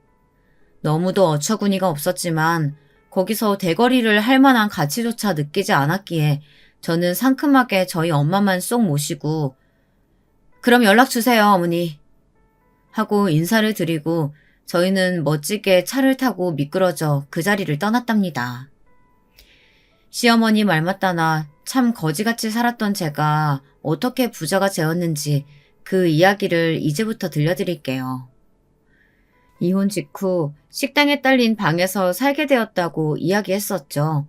너무도 어처구니가 없었지만 거기서 대거리를 할 만한 가치조차 느끼지 않았기에 저는 상큼하게 저희 엄마만 쏙 모시고 그럼 연락 주세요, 어머니. 하고 인사를 드리고 저희는 멋지게 차를 타고 미끄러져 그 자리를 떠났답니다. 시어머니 말 맞다나 참 거지같이 살았던 제가 어떻게 부자가 되었는지 그 이야기를 이제부터 들려드릴게요. 이혼 직후 식당에 딸린 방에서 살게 되었다고 이야기했었죠.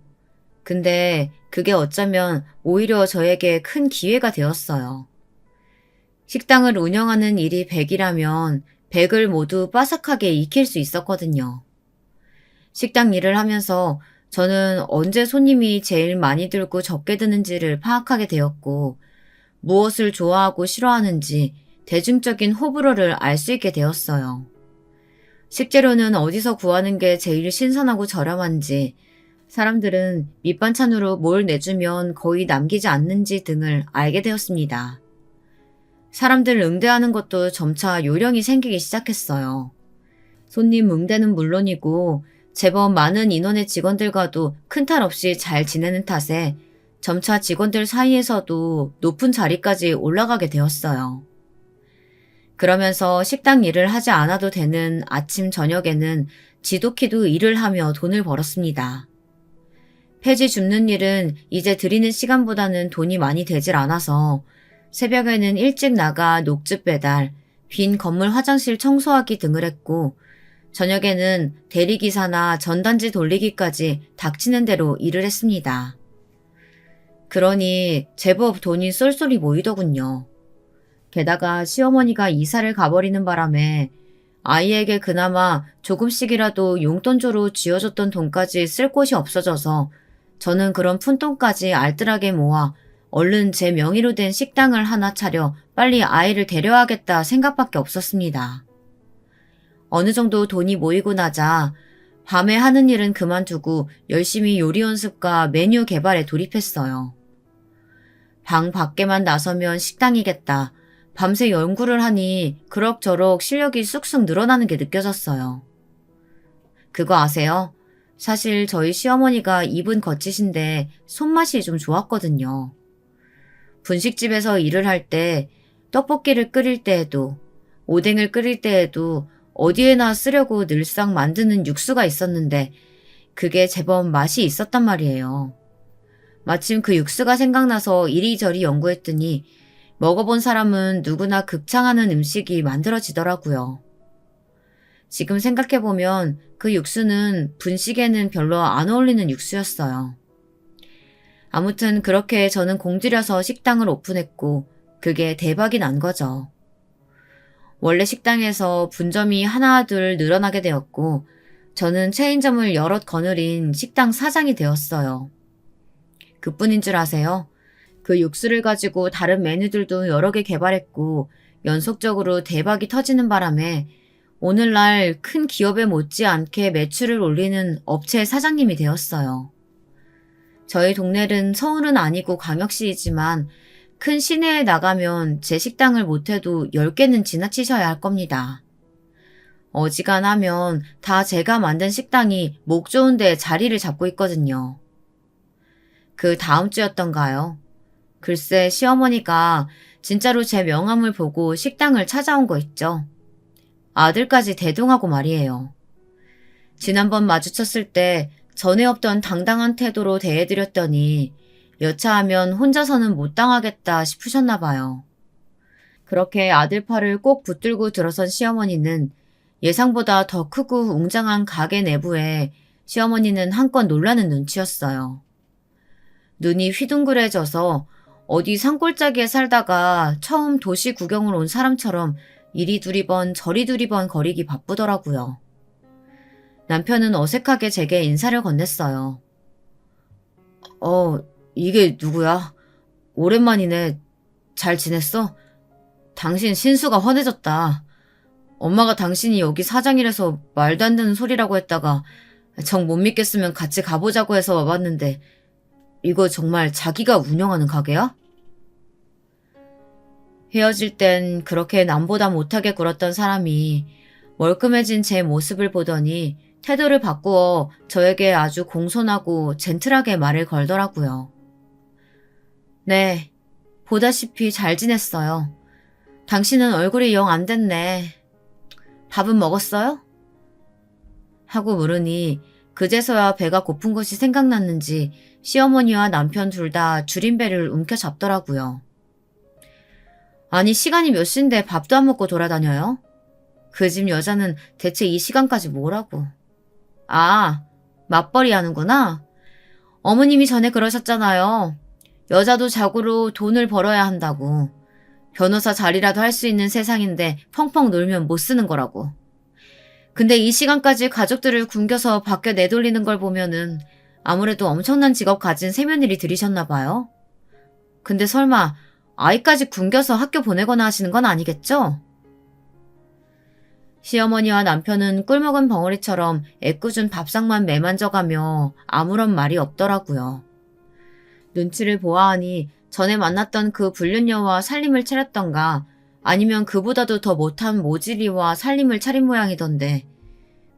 근데 그게 어쩌면 오히려 저에게 큰 기회가 되었어요. 식당을 운영하는 일이 100이라면 100을 모두 빠삭하게 익힐 수 있었거든요. 식당 일을 하면서 저는 언제 손님이 제일 많이 들고 적게 드는지를 파악하게 되었고 무엇을 좋아하고 싫어하는지 대중적인 호불호를 알 수 있게 되었어요. 식재료는 어디서 구하는 게 제일 신선하고 저렴한지, 사람들은 밑반찬으로 뭘 내주면 거의 남기지 않는지 등을 알게 되었습니다. 사람들 응대하는 것도 점차 요령이 생기기 시작했어요. 손님 응대는 물론이고 제법 많은 인원의 직원들과도 큰 탈 없이 잘 지내는 탓에 점차 직원들 사이에서도 높은 자리까지 올라가게 되었어요. 그러면서 식당 일을 하지 않아도 되는 아침 저녁에는 지독히도 일을 하며 돈을 벌었습니다. 폐지 줍는 일은 이제 드리는 시간보다는 돈이 많이 되질 않아서 새벽에는 일찍 나가 녹즙 배달, 빈 건물 화장실 청소하기 등을 했고 저녁에는 대리기사나 전단지 돌리기까지 닥치는 대로 일을 했습니다. 그러니 제법 돈이 쏠쏠히 모이더군요. 게다가 시어머니가 이사를 가버리는 바람에 아이에게 그나마 조금씩이라도 용돈조로 쥐어줬던 돈까지 쓸 곳이 없어져서 저는 그런 푼돈까지 알뜰하게 모아 얼른 제 명의로 된 식당을 하나 차려 빨리 아이를 데려야겠다 생각밖에 없었습니다. 어느 정도 돈이 모이고 나자 밤에 하는 일은 그만두고 열심히 요리 연습과 메뉴 개발에 돌입했어요. 방 밖에만 나서면 식당이겠다. 밤새 연구를 하니 그럭저럭 실력이 쑥쑥 늘어나는 게 느껴졌어요. 그거 아세요? 사실 저희 시어머니가 입은 거치신데 손맛이 좀 좋았거든요. 분식집에서 일을 할 때 떡볶이를 끓일 때에도 오뎅을 끓일 때에도 어디에나 쓰려고 늘상 만드는 육수가 있었는데 그게 제법 맛이 있었단 말이에요. 마침 그 육수가 생각나서 이리저리 연구했더니 먹어본 사람은 누구나 극창하는 음식이 만들어지더라고요. 지금 생각해보면 그 육수는 분식에는 별로 안 어울리는 육수였어요. 아무튼 그렇게 저는 공들여서 식당을 오픈했고 그게 대박이 난 거죠. 원래 식당에서 분점이 하나 둘 늘어나게 되었고 저는 체인점을 여럿 거느린 식당 사장이 되었어요. 그뿐인 줄 아세요? 그 육수를 가지고 다른 메뉴들도 여러 개 개발했고 연속적으로 대박이 터지는 바람에 오늘날 큰 기업에 못지않게 매출을 올리는 업체 사장님이 되었어요. 저희 동네는 서울은 아니고 광역시이지만 큰 시내에 나가면 제 식당을 못해도 10개는 지나치셔야 할 겁니다. 어지간하면 다 제가 만든 식당이 목 좋은 데 자리를 잡고 있거든요. 그 다음 주였던가요? 글쎄 시어머니가 진짜로 제 명함을 보고 식당을 찾아온 거 있죠. 아들까지 대동하고 말이에요. 지난번 마주쳤을 때 전에 없던 당당한 태도로 대해드렸더니 여차하면 혼자서는 못 당하겠다 싶으셨나 봐요. 그렇게 아들 팔을 꼭 붙들고 들어선 시어머니는 예상보다 더 크고 웅장한 가게 내부에 시어머니는 한껏 놀라는 눈치였어요. 눈이 휘둥그레져서 어디 산골짜기에 살다가 처음 도시 구경을 온 사람처럼 이리 두리번 저리 두리번 거리기 바쁘더라고요. 남편은 어색하게 제게 인사를 건넸어요. 이게 누구야? 오랜만이네. 잘 지냈어? 당신 신수가 환해졌다. 엄마가 당신이 여기 사장이라서 말도 안 되는 소리라고 했다가 정 못 믿겠으면 같이 가보자고 해서 와봤는데 이거 정말 자기가 운영하는 가게야? 헤어질 땐 그렇게 남보다 못하게 굴었던 사람이 멀끔해진 제 모습을 보더니 태도를 바꾸어 저에게 아주 공손하고 젠틀하게 말을 걸더라고요. 네, 보다시피 잘 지냈어요. 당신은 얼굴이 영 안 됐네. 밥은 먹었어요? 하고 물으니 그제서야 배가 고픈 것이 생각났는지 시어머니와 남편 둘 다 줄임배를 움켜잡더라고요. 아니 시간이 몇 시인데 밥도 안 먹고 돌아다녀요? 그 집 여자는 대체 이 시간까지 뭐라고. 아, 맞벌이 하는구나. 어머님이 전에 그러셨잖아요. 여자도 자고로 돈을 벌어야 한다고. 변호사 자리라도 할 수 있는 세상인데 펑펑 놀면 못 쓰는 거라고. 근데 이 시간까지 가족들을 굶겨서 밖에 내돌리는 걸 보면은 아무래도 엄청난 직업 가진 세며느리 들이셨나 봐요. 근데 설마 아이까지 굶겨서 학교 보내거나 하시는 건 아니겠죠? 시어머니와 남편은 꿀먹은 벙어리처럼 애꿎은 밥상만 매만져가며 아무런 말이 없더라고요. 눈치를 보아하니 전에 만났던 그 불륜녀와 살림을 차렸던가 아니면 그보다도 더 못한 모질이와 살림을 차린 모양이던데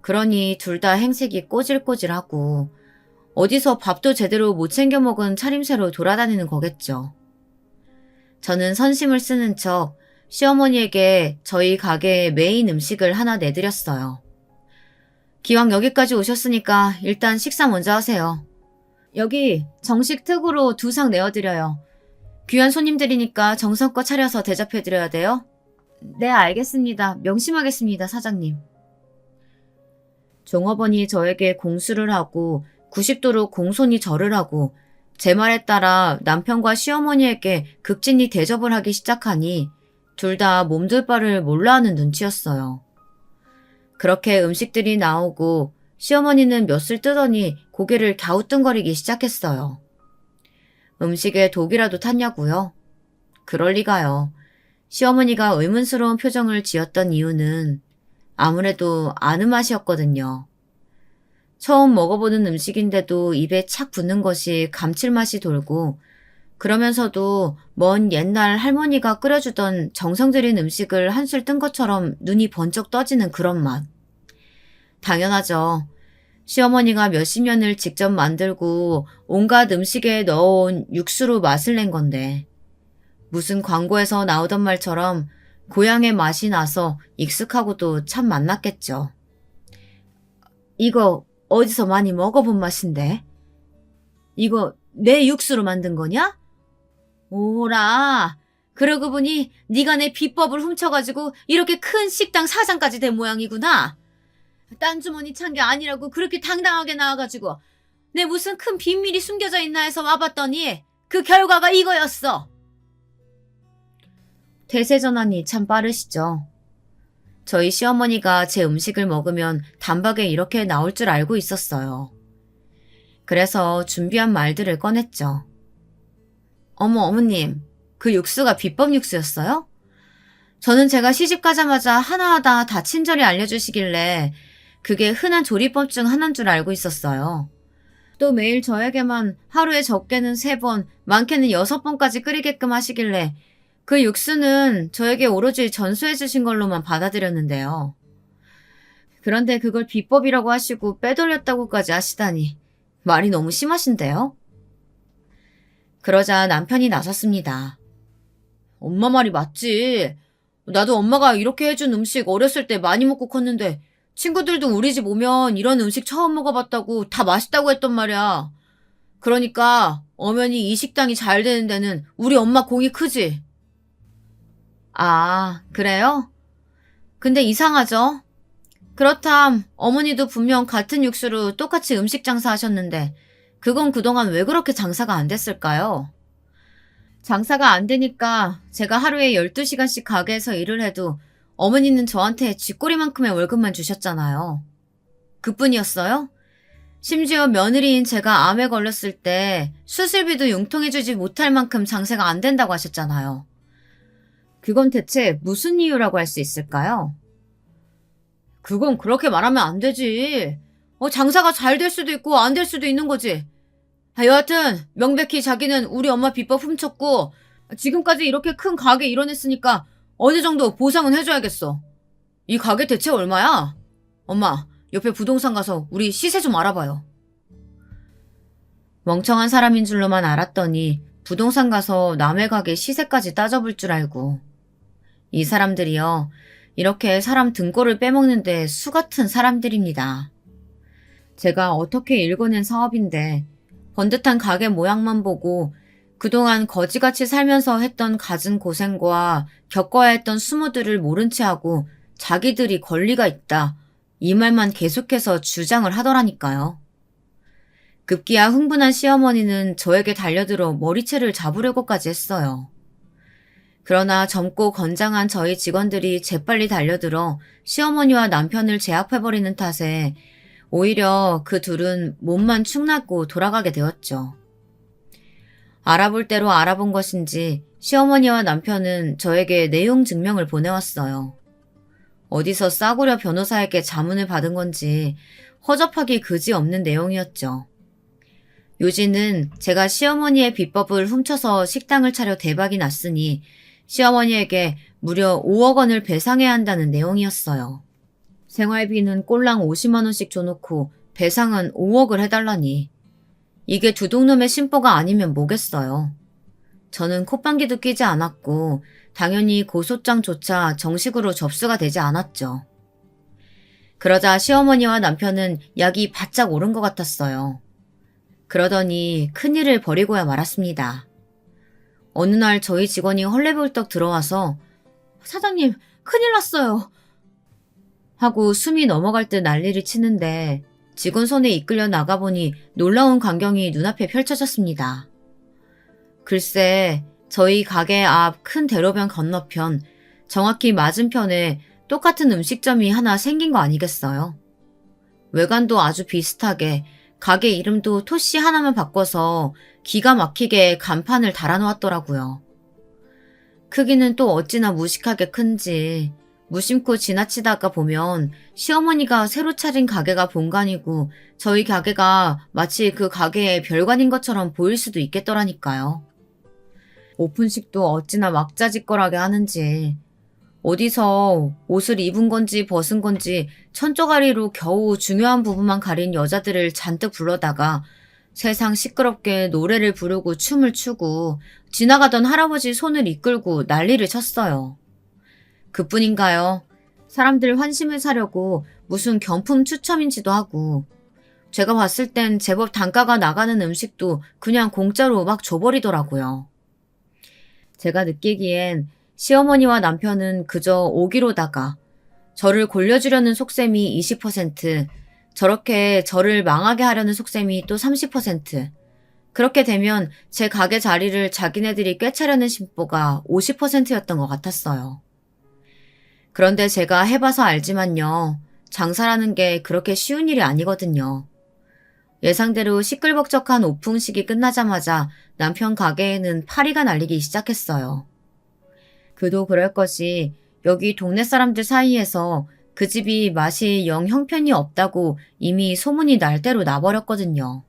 그러니 둘 다 행색이 꼬질꼬질하고 어디서 밥도 제대로 못 챙겨 먹은 차림새로 돌아다니는 거겠죠. 저는 선심을 쓰는 척 시어머니에게 저희 가게의 메인 음식을 하나 내드렸어요. 기왕 여기까지 오셨으니까 일단 식사 먼저 하세요. 여기 정식 특으로 2상 내어드려요. 귀한 손님들이니까 정성껏 차려서 대접해드려야 돼요. 네, 알겠습니다. 명심하겠습니다, 사장님. 종업원이 저에게 공수를 하고 90도로 공손히 절을 하고 제 말에 따라 남편과 시어머니에게 극진히 대접을 하기 시작하니 둘 다 몸둘 바를 몰라 하는 눈치였어요. 그렇게 음식들이 나오고 시어머니는 몇을 뜨더니 고개를 갸우뚱거리기 시작했어요. 음식에 독이라도 탔냐고요? 그럴 리가요. 시어머니가 의문스러운 표정을 지었던 이유는 아무래도 아는 맛이었거든요. 처음 먹어보는 음식인데도 입에 착 붙는 것이 감칠맛이 돌고 그러면서도 먼 옛날 할머니가 끓여주던 정성 들인 음식을 한술 뜬 것처럼 눈이 번쩍 떠지는 그런 맛. 당연하죠. 시어머니가 몇십 년을 직접 만들고 온갖 음식에 넣어온 육수로 맛을 낸 건데 무슨 광고에서 나오던 말처럼 고향의 맛이 나서 익숙하고도 참 맛났겠죠. 이거 어디서 많이 먹어본 맛인데? 이거 내 육수로 만든 거냐? 오라. 그러고 보니 네가 내 비법을 훔쳐가지고 이렇게 큰 식당 사장까지 된 모양이구나. 딴 주머니 찬 게 아니라고 그렇게 당당하게 나와가지고 내 무슨 큰 비밀이 숨겨져 있나 해서 와봤더니 그 결과가 이거였어. 태세전환이 참 빠르시죠. 저희 시어머니가 제 음식을 먹으면 단박에 이렇게 나올 줄 알고 있었어요. 그래서 준비한 말들을 꺼냈죠. 어머님, 그 육수가 비법 육수였어요? 저는 제가 시집 가자마자 하나하나 다 친절히 알려주시길래 그게 흔한 조리법 중 하나인 줄 알고 있었어요. 또 매일 저에게만 하루에 적게는 3번, 많게는 6번까지 끓이게끔 하시길래 그 육수는 저에게 오로지 전수해 주신 걸로만 받아들였는데요. 그런데 그걸 비법이라고 하시고 빼돌렸다고까지 하시다니 말이 너무 심하신데요? 그러자 남편이 나섰습니다. 엄마 말이 맞지. 나도 엄마가 이렇게 해준 음식 어렸을 때 많이 먹고 컸는데 친구들도 우리 집 오면 이런 음식 처음 먹어봤다고 다 맛있다고 했단 말이야. 그러니까 엄연히 이 식당이 잘 되는 데는 우리 엄마 공이 크지. 아, 그래요? 근데 이상하죠? 그렇담 어머니도 분명 같은 육수로 똑같이 음식 장사하셨는데 그건 그동안 왜 그렇게 장사가 안 됐을까요? 장사가 안 되니까 제가 하루에 12시간씩 가게에서 일을 해도 어머니는 저한테 쥐꼬리만큼의 월급만 주셨잖아요. 그뿐이었어요? 심지어 며느리인 제가 암에 걸렸을 때 수술비도 융통해주지 못할 만큼 장사가 안 된다고 하셨잖아요. 그건 대체 무슨 이유라고 할 수 있을까요? 그건 그렇게 말하면 안 되지. 장사가 잘 될 수도 있고 안 될 수도 있는 거지. 여하튼 명백히 자기는 우리 엄마 비법 훔쳤고 지금까지 이렇게 큰 가게 이뤄냈으니까 어느 정도 보상은 해줘야겠어. 이 가게 대체 얼마야? 엄마, 옆에 부동산 가서 우리 시세 좀 알아봐요. 멍청한 사람인 줄로만 알았더니 부동산 가서 남의 가게 시세까지 따져볼 줄 알고. 이 사람들이요. 이렇게 사람 등골을 빼먹는데 수 같은 사람들입니다. 제가 어떻게 일궈낸 사업인데 번듯한 가게 모양만 보고 그동안 거지같이 살면서 했던 갖은 고생과 겪어야 했던 수모들을 모른 채 하고 자기들이 권리가 있다. 이 말만 계속해서 주장을 하더라니까요. 급기야 흥분한 시어머니는 저에게 달려들어 머리채를 잡으려고까지 했어요. 그러나 젊고 건장한 저희 직원들이 재빨리 달려들어 시어머니와 남편을 제압해버리는 탓에 오히려 그 둘은 몸만 축났고 돌아가게 되었죠. 알아볼 대로 알아본 것인지 시어머니와 남편은 저에게 내용 증명을 보내왔어요. 어디서 싸구려 변호사에게 자문을 받은 건지 허접하기 그지없는 내용이었죠. 요지는 제가 시어머니의 비법을 훔쳐서 식당을 차려 대박이 났으니 시어머니에게 무려 5억 원을 배상해야 한다는 내용이었어요. 생활비는 꼴랑 50만 원씩 줘놓고 배상은 5억을 해달라니. 이게 두둑놈의 심보가 아니면 뭐겠어요. 저는 콧방귀도 끼지 않았고 당연히 고소장조차 정식으로 접수가 되지 않았죠. 그러자 시어머니와 남편은 약이 바짝 오른 것 같았어요. 그러더니 큰일을 벌이고야 말았습니다. 어느 날 저희 직원이 헐레벌떡 들어와서 사장님, 큰일 났어요. 하고 숨이 넘어갈 듯 난리를 치는데 직원 손에 이끌려 나가보니 놀라운 광경이 눈앞에 펼쳐졌습니다. 글쎄, 저희 가게 앞 큰 대로변 건너편, 정확히 맞은편에 똑같은 음식점이 하나 생긴 거 아니겠어요? 외관도 아주 비슷하게 가게 이름도 토씨 하나만 바꿔서 기가 막히게 간판을 달아놓았더라고요. 크기는 또 어찌나 무식하게 큰지 무심코 지나치다가 보면 시어머니가 새로 차린 가게가 본관이고 저희 가게가 마치 그 가게의 별관인 것처럼 보일 수도 있겠더라니까요. 오픈식도 어찌나 막자지껄하게 하는지 어디서 옷을 입은 건지 벗은 건지 천조가리로 겨우 중요한 부분만 가린 여자들을 잔뜩 불러다가 세상 시끄럽게 노래를 부르고 춤을 추고 지나가던 할아버지 손을 이끌고 난리를 쳤어요. 그뿐인가요? 사람들 환심을 사려고 무슨 경품 추첨인지도 하고 제가 봤을 땐 제법 단가가 나가는 음식도 그냥 공짜로 막 줘버리더라고요. 제가 느끼기엔 시어머니와 남편은 그저 오기로다가 저를 골려주려는 속셈이 20%, 저렇게 저를 망하게 하려는 속셈이 또 30%, 그렇게 되면 제 가게 자리를 자기네들이 꿰차려는 심보가 50%였던 것 같았어요. 그런데 제가 해봐서 알지만요. 장사라는 게 그렇게 쉬운 일이 아니거든요. 예상대로 시끌벅적한 오픈식이 끝나자마자 남편 가게에는 파리가 날리기 시작했어요. 그도 그럴 것이 여기 동네 사람들 사이에서 그 집이 맛이 영 형편이 없다고 이미 소문이 날 대로 나버렸거든요.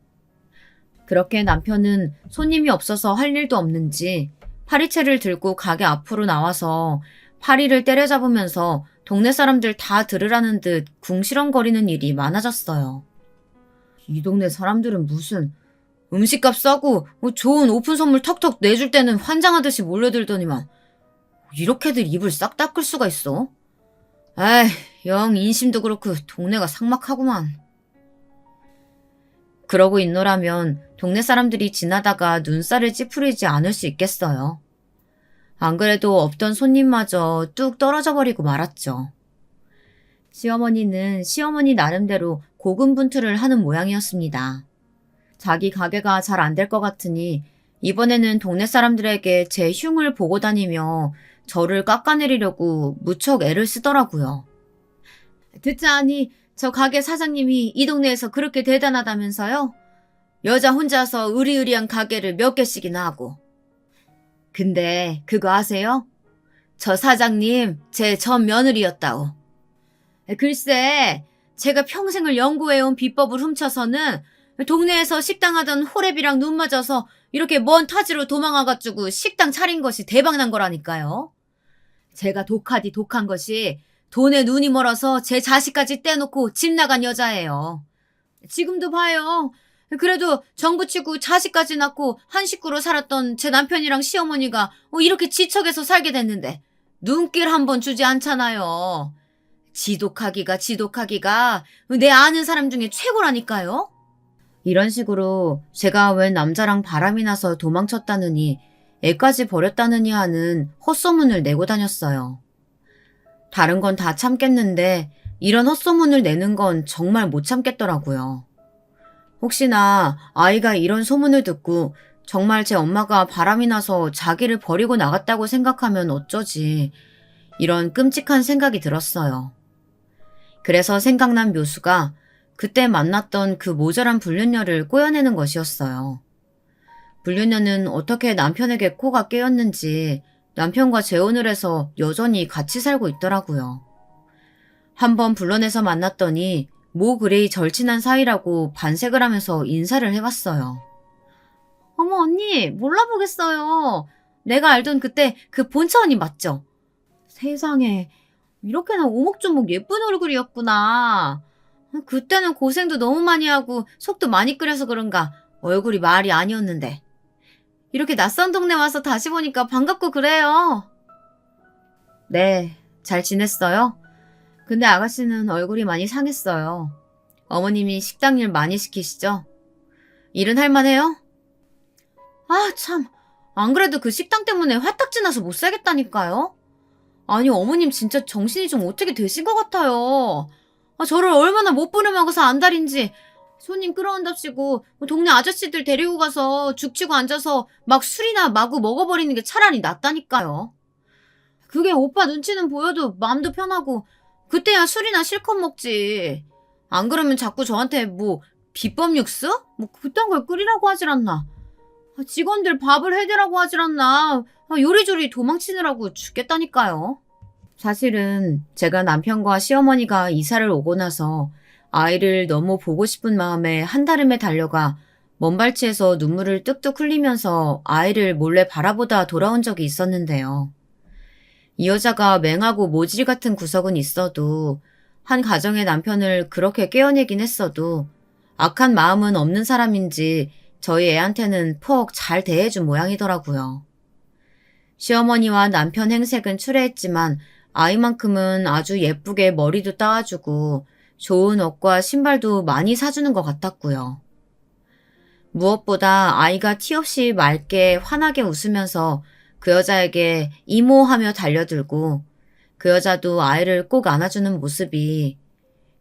그렇게 남편은 손님이 없어서 할 일도 없는지 파리채를 들고 가게 앞으로 나와서 파리를 때려잡으면서 동네 사람들 다 들으라는 듯 궁시렁거리는 일이 많아졌어요. 이 동네 사람들은 무슨 음식값 싸고 좋은 오픈 선물 턱턱 내줄 때는 환장하듯이 몰려들더니만 이렇게들 입을 싹 닦을 수가 있어? 에이, 영 인심도 그렇고 동네가 삭막하구만. 그러고 있노라면 동네 사람들이 지나다가 눈살을 찌푸리지 않을 수 있겠어요. 안 그래도 없던 손님마저 뚝 떨어져 버리고 말았죠. 시어머니는 시어머니 나름대로 고군분투를 하는 모양이었습니다. 자기 가게가 잘 안 될 것 같으니 이번에는 동네 사람들에게 제 흉을 보고 다니며 저를 깎아내리려고 무척 애를 쓰더라고요. 듣자하니 저 가게 사장님이 이 동네에서 그렇게 대단하다면서요? 여자 혼자서 으리으리한 가게를 몇 개씩이나 하고. 근데 그거 아세요? 저 사장님 제 전 며느리였다오. 글쎄, 제가 평생을 연구해온 비법을 훔쳐서는 동네에서 식당 하던 호랩이랑 눈 맞아서 이렇게 먼 타지로 도망와가지고 식당 차린 것이 대박난 거라니까요. 제가 독하디 독한 것이 돈에 눈이 멀어서 제 자식까지 떼놓고 집 나간 여자예요. 지금도 봐요. 그래도 정부치고 자식까지 낳고 한 식구로 살았던 제 남편이랑 시어머니가 이렇게 지척에서 살게 됐는데 눈길 한번 주지 않잖아요. 지독하기가 내 아는 사람 중에 최고라니까요. 이런 식으로 제가 웬 남자랑 바람이 나서 도망쳤다느니 애까지 버렸다느니 하는 헛소문을 내고 다녔어요. 다른 건 다 참겠는데 이런 헛소문을 내는 건 정말 못 참겠더라고요. 혹시나 아이가 이런 소문을 듣고 정말 제 엄마가 바람이 나서 자기를 버리고 나갔다고 생각하면 어쩌지, 이런 끔찍한 생각이 들었어요. 그래서 생각난 묘수가 그때 만났던 그 모자란 불륜녀를 꼬여내는 것이었어요. 불륜녀는 어떻게 남편에게 코가 깨었는지 남편과 재혼을 해서 여전히 같이 살고 있더라고요. 한번 불러내서 만났더니 뭐 그레이 절친한 사이라고 반색을 하면서 인사를 해봤어요. 어머 언니, 몰라보겠어요. 내가 알던 그때 그 본처 언니 맞죠? 세상에, 이렇게나 오목조목 예쁜 얼굴이었구나. 그때는 고생도 너무 많이 하고 속도 많이 끓여서 그런가 얼굴이 말이 아니었는데. 이렇게 낯선 동네 와서 다시 보니까 반갑고 그래요. 네, 잘 지냈어요? 근데 아가씨는 얼굴이 많이 상했어요. 어머님이 식당 일 많이 시키시죠? 일은 할만해요? 아, 참. 안 그래도 그 식당 때문에 화딱지 나서 못 살겠다니까요? 아니, 어머님 진짜 정신이 좀 어떻게 되신 것 같아요. 저를 얼마나 못 부려먹어서 안달인지. 손님 끌어온답시고 동네 아저씨들 데리고 가서 죽치고 앉아서 막 술이나 마구 먹어버리는 게 차라리 낫다니까요. 그게 오빠 눈치는 보여도 마음도 편하고 그때야 술이나 실컷 먹지. 안 그러면 자꾸 저한테 뭐 비법 육수? 뭐 그딴 걸 끓이라고 하질 않나. 직원들 밥을 해대라고 하질 않나. 요리조리 도망치느라고 죽겠다니까요. 사실은 제가 남편과 시어머니가 이사를 오고 나서 아이를 너무 보고 싶은 마음에 한달음에 달려가 먼발치에서 눈물을 뚝뚝 흘리면서 아이를 몰래 바라보다 돌아온 적이 있었는데요. 이 여자가 맹하고 모질 같은 구석은 있어도 한 가정의 남편을 그렇게 깨어내긴 했어도 악한 마음은 없는 사람인지 저희 애한테는 퍽 잘 대해준 모양이더라고요. 시어머니와 남편 행색은 추레했지만 아이만큼은 아주 예쁘게 머리도 따와주고 좋은 옷과 신발도 많이 사주는 것 같았고요. 무엇보다 아이가 티 없이 맑게 환하게 웃으면서 그 여자에게 이모하며 달려들고 그 여자도 아이를 꼭 안아주는 모습이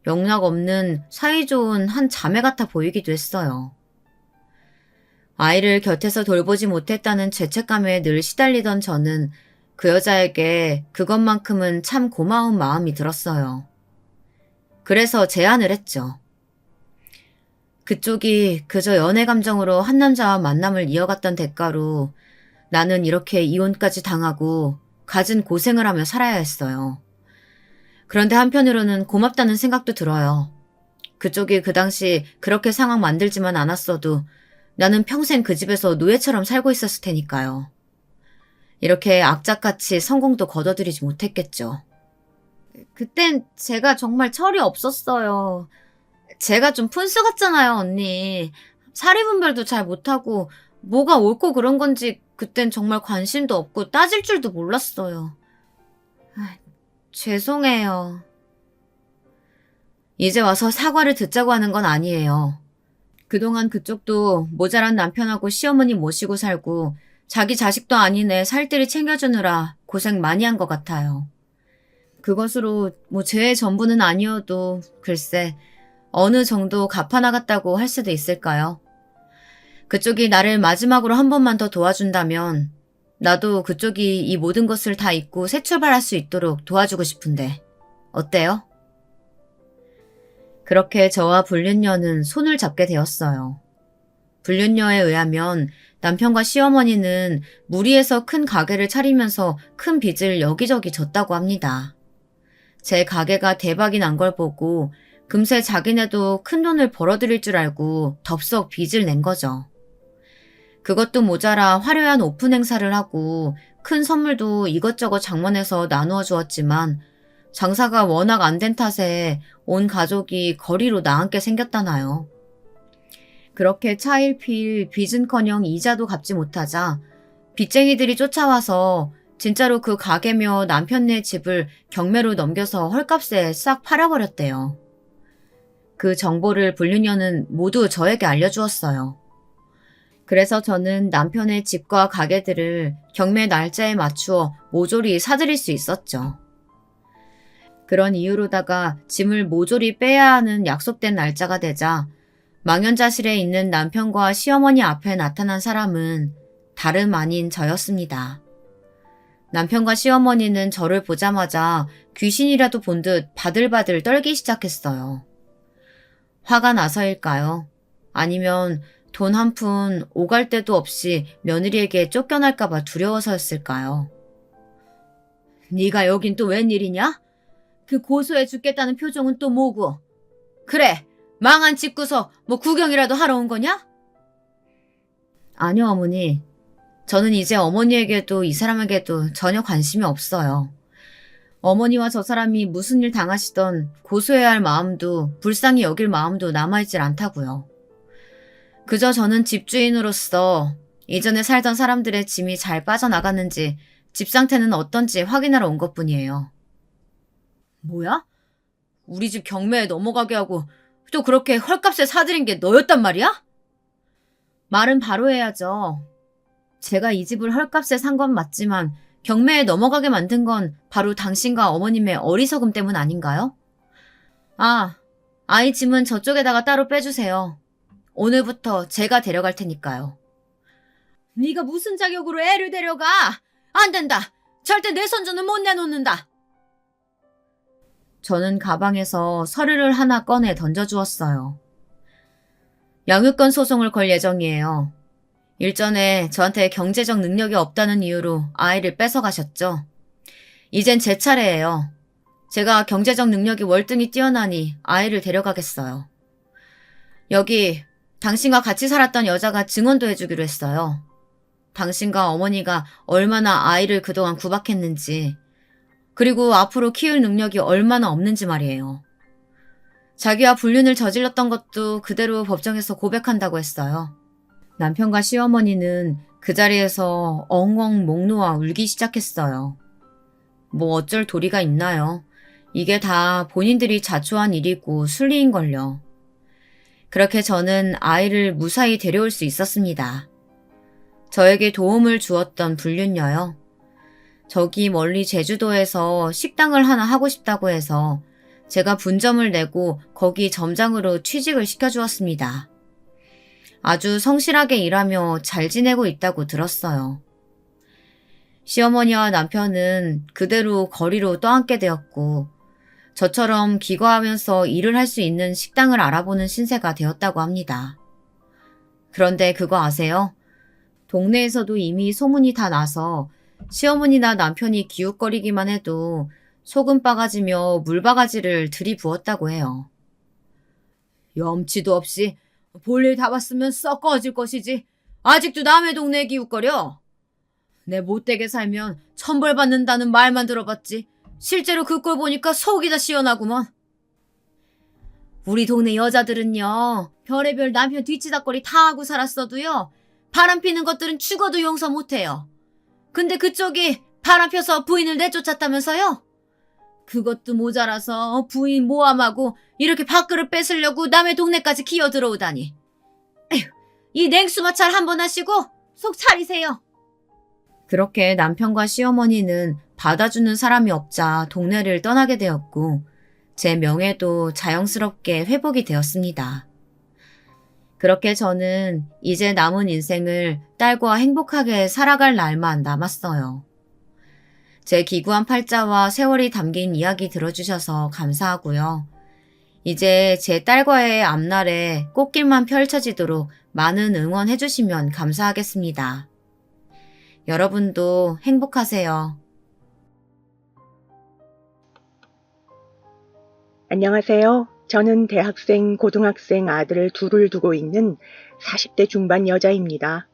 영락 없는 사이좋은 한 자매 같아 보이기도 했어요. 아이를 곁에서 돌보지 못했다는 죄책감에 늘 시달리던 저는 그 여자에게 그것만큼은 참 고마운 마음이 들었어요. 그래서 제안을 했죠. 그쪽이 그저 연애 감정으로 한 남자와 만남을 이어갔던 대가로 나는 이렇게 이혼까지 당하고 갖은 고생을 하며 살아야 했어요. 그런데 한편으로는 고맙다는 생각도 들어요. 그쪽이 그 당시 그렇게 상황 만들지만 않았어도 나는 평생 그 집에서 노예처럼 살고 있었을 테니까요. 이렇게 악착같이 성공도 거둬들이지 못했겠죠. 그땐 제가 정말 철이 없었어요. 제가 좀 푼수 같잖아요, 언니. 사리분별도 잘 못하고 뭐가 옳고 그런 건지 그땐 정말 관심도 없고 따질 줄도 몰랐어요. 죄송해요. 이제 와서 사과를 듣자고 하는 건 아니에요. 그동안 그쪽도 모자란 남편하고 시어머니 모시고 살고 자기 자식도 아닌 애 살뜰히 챙겨주느라 고생 많이 한 것 같아요. 그것으로 죄의 전부는 아니어도 글쎄 어느 정도 갚아나갔다고 할 수도 있을까요? 그쪽이 나를 마지막으로 한 번만 더 도와준다면 나도 그쪽이 이 모든 것을 다 잊고 새 출발할 수 있도록 도와주고 싶은데 어때요? 그렇게 저와 불륜녀는 손을 잡게 되었어요. 불륜녀에 의하면 남편과 시어머니는 무리해서 큰 가게를 차리면서 큰 빚을 여기저기 졌다고 합니다. 제 가게가 대박이 난 걸 보고 금세 자기네도 큰 돈을 벌어들일 줄 알고 덥석 빚을 낸 거죠. 그것도 모자라 화려한 오픈 행사를 하고 큰 선물도 이것저것 장만해서 나누어 주었지만 장사가 워낙 안 된 탓에 온 가족이 거리로 나앉게 생겼다나요. 그렇게 차일피일 빚은커녕 이자도 갚지 못하자 빚쟁이들이 쫓아와서 진짜로 그 가게며 남편네 집을 경매로 넘겨서 헐값에 싹 팔아버렸대요. 그 정보를 불륜녀는 모두 저에게 알려주었어요. 그래서 저는 남편의 집과 가게들을 경매 날짜에 맞추어 모조리 사들일 수 있었죠. 그런 이유로다가 짐을 모조리 빼야 하는 약속된 날짜가 되자 망연자실에 있는 남편과 시어머니 앞에 나타난 사람은 다름 아닌 저였습니다. 남편과 시어머니는 저를 보자마자 귀신이라도 본 듯 바들바들 떨기 시작했어요. 화가 나서일까요? 아니면 돈 한 푼 오갈 데도 없이 며느리에게 쫓겨날까봐 두려워서였을까요? 네가 여긴 또 웬일이냐? 그 고소해 죽겠다는 표정은 또 뭐고? 그래, 망한 집구석 구경이라도 하러 온 거냐? 아니요, 어머니. 저는 이제 어머니에게도 이 사람에게도 전혀 관심이 없어요. 어머니와 저 사람이 무슨 일 당하시던 고소해야 할 마음도 불쌍히 여길 마음도 남아있질 않다고요. 그저 저는 집주인으로서 이전에 살던 사람들의 짐이 잘 빠져나갔는지 집 상태는 어떤지 확인하러 온 것뿐이에요. 뭐야? 우리 집 경매에 넘어가게 하고 또 그렇게 헐값에 사들인 게 너였단 말이야? 말은 바로 해야죠. 제가 이 집을 헐값에 산 건 맞지만 경매에 넘어가게 만든 건 바로 당신과 어머님의 어리석음 때문 아닌가요? 아이 짐은 저쪽에다가 따로 빼주세요. 오늘부터 제가 데려갈 테니까요. 네가 무슨 자격으로 애를 데려가? 안 된다. 절대 내 손주는 못 내놓는다. 저는 가방에서 서류를 하나 꺼내 던져주었어요. 양육권 소송을 걸 예정이에요. 일전에 저한테 경제적 능력이 없다는 이유로 아이를 뺏어가셨죠. 이젠 제 차례예요. 제가 경제적 능력이 월등히 뛰어나니 아이를 데려가겠어요. 여기 당신과 같이 살았던 여자가 증언도 해주기로 했어요. 당신과 어머니가 얼마나 아이를 그동안 구박했는지, 그리고 앞으로 키울 능력이 얼마나 없는지 말이에요. 자기와 불륜을 저질렀던 것도 그대로 법정에서 고백한다고 했어요. 남편과 시어머니는 그 자리에서 엉엉 목 놓아 울기 시작했어요. 뭐 어쩔 도리가 있나요? 이게 다 본인들이 자초한 일이고 순리인걸요. 그렇게 저는 아이를 무사히 데려올 수 있었습니다. 저에게 도움을 주었던 불륜녀요. 저기 멀리 제주도에서 식당을 하나 하고 싶다고 해서 제가 분점을 내고 거기 점장으로 취직을 시켜주었습니다. 아주 성실하게 일하며 잘 지내고 있다고 들었어요. 시어머니와 남편은 그대로 거리로 떠안게 되었고 저처럼 기거하면서 일을 할 수 있는 식당을 알아보는 신세가 되었다고 합니다. 그런데 그거 아세요? 동네에서도 이미 소문이 다 나서 시어머니나 남편이 기웃거리기만 해도 소금바가지며 물바가지를 들이부었다고 해요. 염치도 없이 볼일 다 봤으면 썩 꺼질 것이지. 아직도 남의 동네에 기웃거려? 내 못되게 살면 천벌받는다는 말만 들어봤지. 실제로 그 꼴 보니까 속이 다 시원하구먼. 우리 동네 여자들은요. 별의별 남편 뒤치다거리 다 하고 살았어도요. 바람 피는 것들은 죽어도 용서 못해요. 근데 그쪽이 바람 펴서 부인을 내쫓았다면서요? 그것도 모자라서 부인 모함하고 이렇게 밥그릇 뺏으려고 남의 동네까지 기어 들어오다니. 에휴, 이 냉수마찰 한번 하시고 속 차리세요. 그렇게 남편과 시어머니는 받아주는 사람이 없자 동네를 떠나게 되었고 제 명예도 자연스럽게 회복이 되었습니다. 그렇게 저는 이제 남은 인생을 딸과 행복하게 살아갈 날만 남았어요. 제 기구한 팔자와 세월이 담긴 이야기 들어주셔서 감사하고요. 이제 제 딸과의 앞날에 꽃길만 펼쳐지도록 많은 응원해주시면 감사하겠습니다. 여러분도 행복하세요. 안녕하세요. 저는 대학생, 고등학생 아들을 둘을 두고 있는 40대 중반 여자입니다.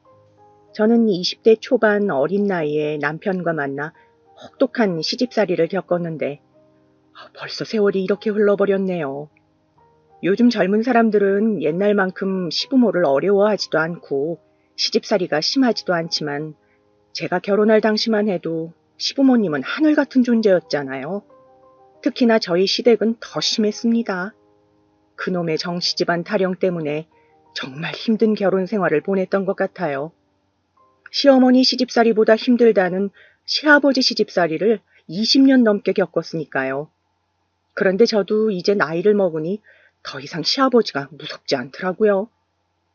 저는 20대 초반 어린 나이에 남편과 만나 혹독한 시집살이를 겪었는데 벌써 세월이 이렇게 흘러버렸네요. 요즘 젊은 사람들은 옛날만큼 시부모를 어려워하지도 않고 시집살이가 심하지도 않지만 제가 결혼할 당시만 해도 시부모님은 하늘 같은 존재였잖아요. 특히나 저희 시댁은 더 심했습니다. 그놈의 정시집안 타령 때문에 정말 힘든 결혼 생활을 보냈던 것 같아요. 시어머니 시집살이보다 힘들다는 시아버지 시집살이를 20년 넘게 겪었으니까요. 그런데 저도 이제 나이를 먹으니 더 이상 시아버지가 무섭지 않더라고요.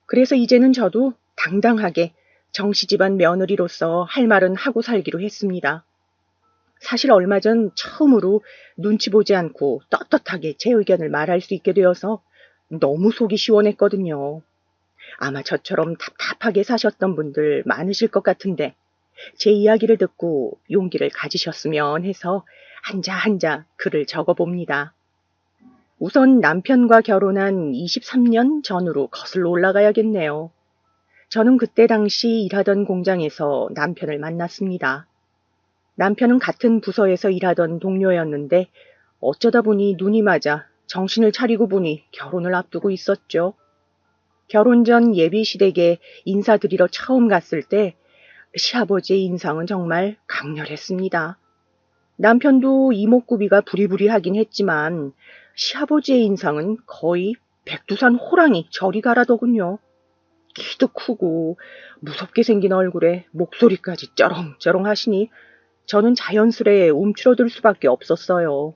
그래서 이제는 저도 당당하게 정시집안 며느리로서 할 말은 하고 살기로 했습니다. 사실 얼마 전 처음으로 눈치 보지 않고 떳떳하게 제 의견을 말할 수 있게 되어서 너무 속이 시원했거든요. 아마 저처럼 답답하게 사셨던 분들 많으실 것 같은데 제 이야기를 듣고 용기를 가지셨으면 해서 한자 글을 적어봅니다. 우선 남편과 결혼한 23년 전으로 거슬러 올라가야겠네요. 저는 그때 당시 일하던 공장에서 남편을 만났습니다. 남편은 같은 부서에서 일하던 동료였는데 어쩌다 보니 눈이 맞아 정신을 차리고 보니 결혼을 앞두고 있었죠. 결혼 전 예비 시댁에 인사드리러 처음 갔을 때 시아버지의 인상은 정말 강렬했습니다. 남편도 이목구비가 부리부리하긴 했지만 시아버지의 인상은 거의 백두산 호랑이 저리 가라더군요. 키도 크고 무섭게 생긴 얼굴에 목소리까지 쩌렁쩌렁 하시니 저는 자연스레 움츠러들 수밖에 없었어요.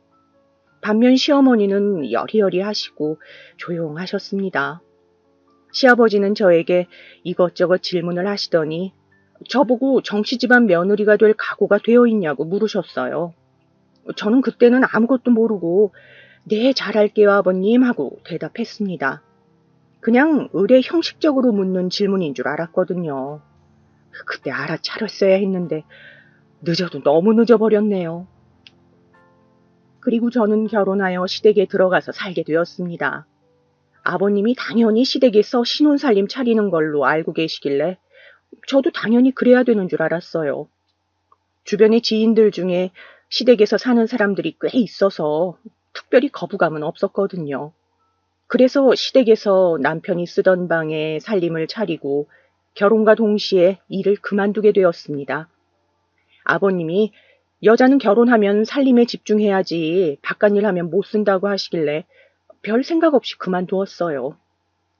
반면 시어머니는 여리여리하시고 조용하셨습니다. 시아버지는 저에게 이것저것 질문을 하시더니 저보고 정씨집안 며느리가 될 각오가 되어 있냐고 물으셨어요. 저는 그때는 아무것도 모르고 네, 잘할게요 아버님 하고 대답했습니다. 그냥 의례 형식적으로 묻는 질문인 줄 알았거든요. 그때 알아차렸어야 했는데 늦어도 너무 늦어버렸네요. 그리고 저는 결혼하여 시댁에 들어가서 살게 되었습니다. 아버님이 당연히 시댁에서 신혼살림 차리는 걸로 알고 계시길래 저도 당연히 그래야 되는 줄 알았어요. 주변의 지인들 중에 시댁에서 사는 사람들이 꽤 있어서 특별히 거부감은 없었거든요. 그래서 시댁에서 남편이 쓰던 방에 살림을 차리고 결혼과 동시에 일을 그만두게 되었습니다. 아버님이 여자는 결혼하면 살림에 집중해야지 바깥일 하면 못 쓴다고 하시길래 별 생각 없이 그만두었어요.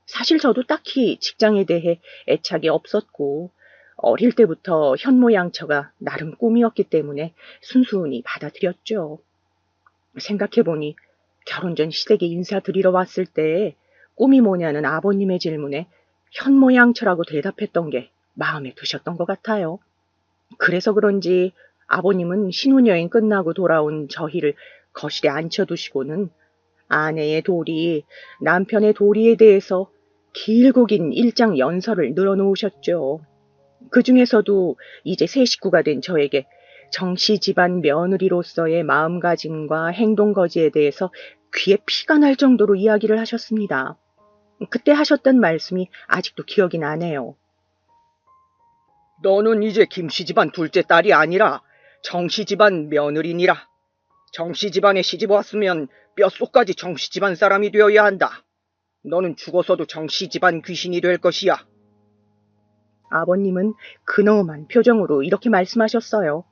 사실 저도 딱히 직장에 대해 애착이 없었고 어릴 때부터 현모양처가 나름 꿈이었기 때문에 순순히 받아들였죠. 생각해보니 결혼 전 시댁에 인사드리러 왔을 때 꿈이 뭐냐는 아버님의 질문에 현모양처라고 대답했던 게 마음에 드셨던 것 같아요. 그래서 그런지 아버님은 신혼여행 끝나고 돌아온 저희를 거실에 앉혀두시고는 아내의 도리, 남편의 도리에 대해서 길고 긴 일장 연설을 늘어놓으셨죠. 그 중에서도 이제 새 식구가 된 저에게 정씨 집안 며느리로서의 마음가짐과 행동거지에 대해서 귀에 피가 날 정도로 이야기를 하셨습니다. 그때 하셨던 말씀이 아직도 기억이 나네요. 너는 이제 김씨 집안 둘째 딸이 아니라 정씨 집안 며느리니라. 정씨 집안에 시집 왔으면 뼛속까지 정씨 집안 사람이 되어야 한다. 너는 죽어서도 정씨 집안 귀신이 될 것이야. 아버님은 근엄한 표정으로 이렇게 말씀하셨어요.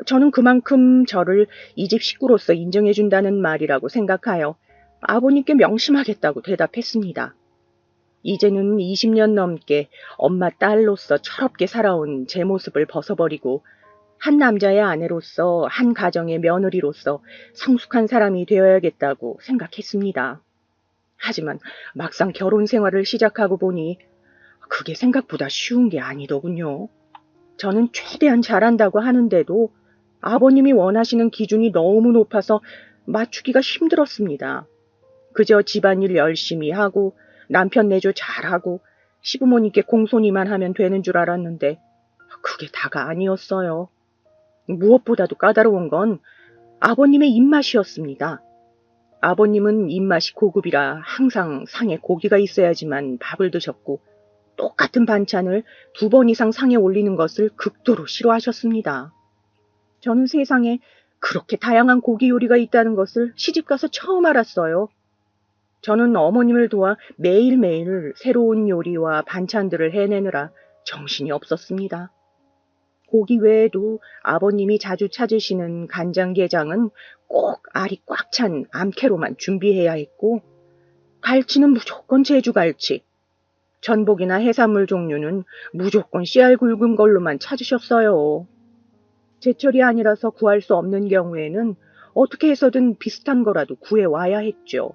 저는 그만큼 저를 이 집 식구로서 인정해준다는 말이라고 생각하여 아버님께 명심하겠다고 대답했습니다. 이제는 20년 넘게 엄마 딸로서 철없게 살아온 제 모습을 벗어버리고 한 남자의 아내로서 한 가정의 며느리로서 성숙한 사람이 되어야겠다고 생각했습니다. 하지만 막상 결혼 생활을 시작하고 보니 그게 생각보다 쉬운 게 아니더군요. 저는 최대한 잘한다고 하는데도 아버님이 원하시는 기준이 너무 높아서 맞추기가 힘들었습니다. 그저 집안일 열심히 하고 남편 내조 잘하고 시부모님께 공손히만 하면 되는 줄 알았는데 그게 다가 아니었어요. 무엇보다도 까다로운 건 아버님의 입맛이었습니다. 아버님은 입맛이 고급이라 항상 상에 고기가 있어야지만 밥을 드셨고 똑같은 반찬을 2번 이상 상에 올리는 것을 극도로 싫어하셨습니다. 저는 세상에 그렇게 다양한 고기 요리가 있다는 것을 시집가서 처음 알았어요. 저는 어머님을 도와 매일매일 새로운 요리와 반찬들을 해내느라 정신이 없었습니다. 고기 외에도 아버님이 자주 찾으시는 간장게장은 꼭 알이 꽉 찬 암캐로만 준비해야 했고 갈치는 무조건 제주갈치, 전복이나 해산물 종류는 무조건 씨알 굵은 걸로만 찾으셨어요. 제철이 아니라서 구할 수 없는 경우에는 어떻게 해서든 비슷한 거라도 구해와야 했죠.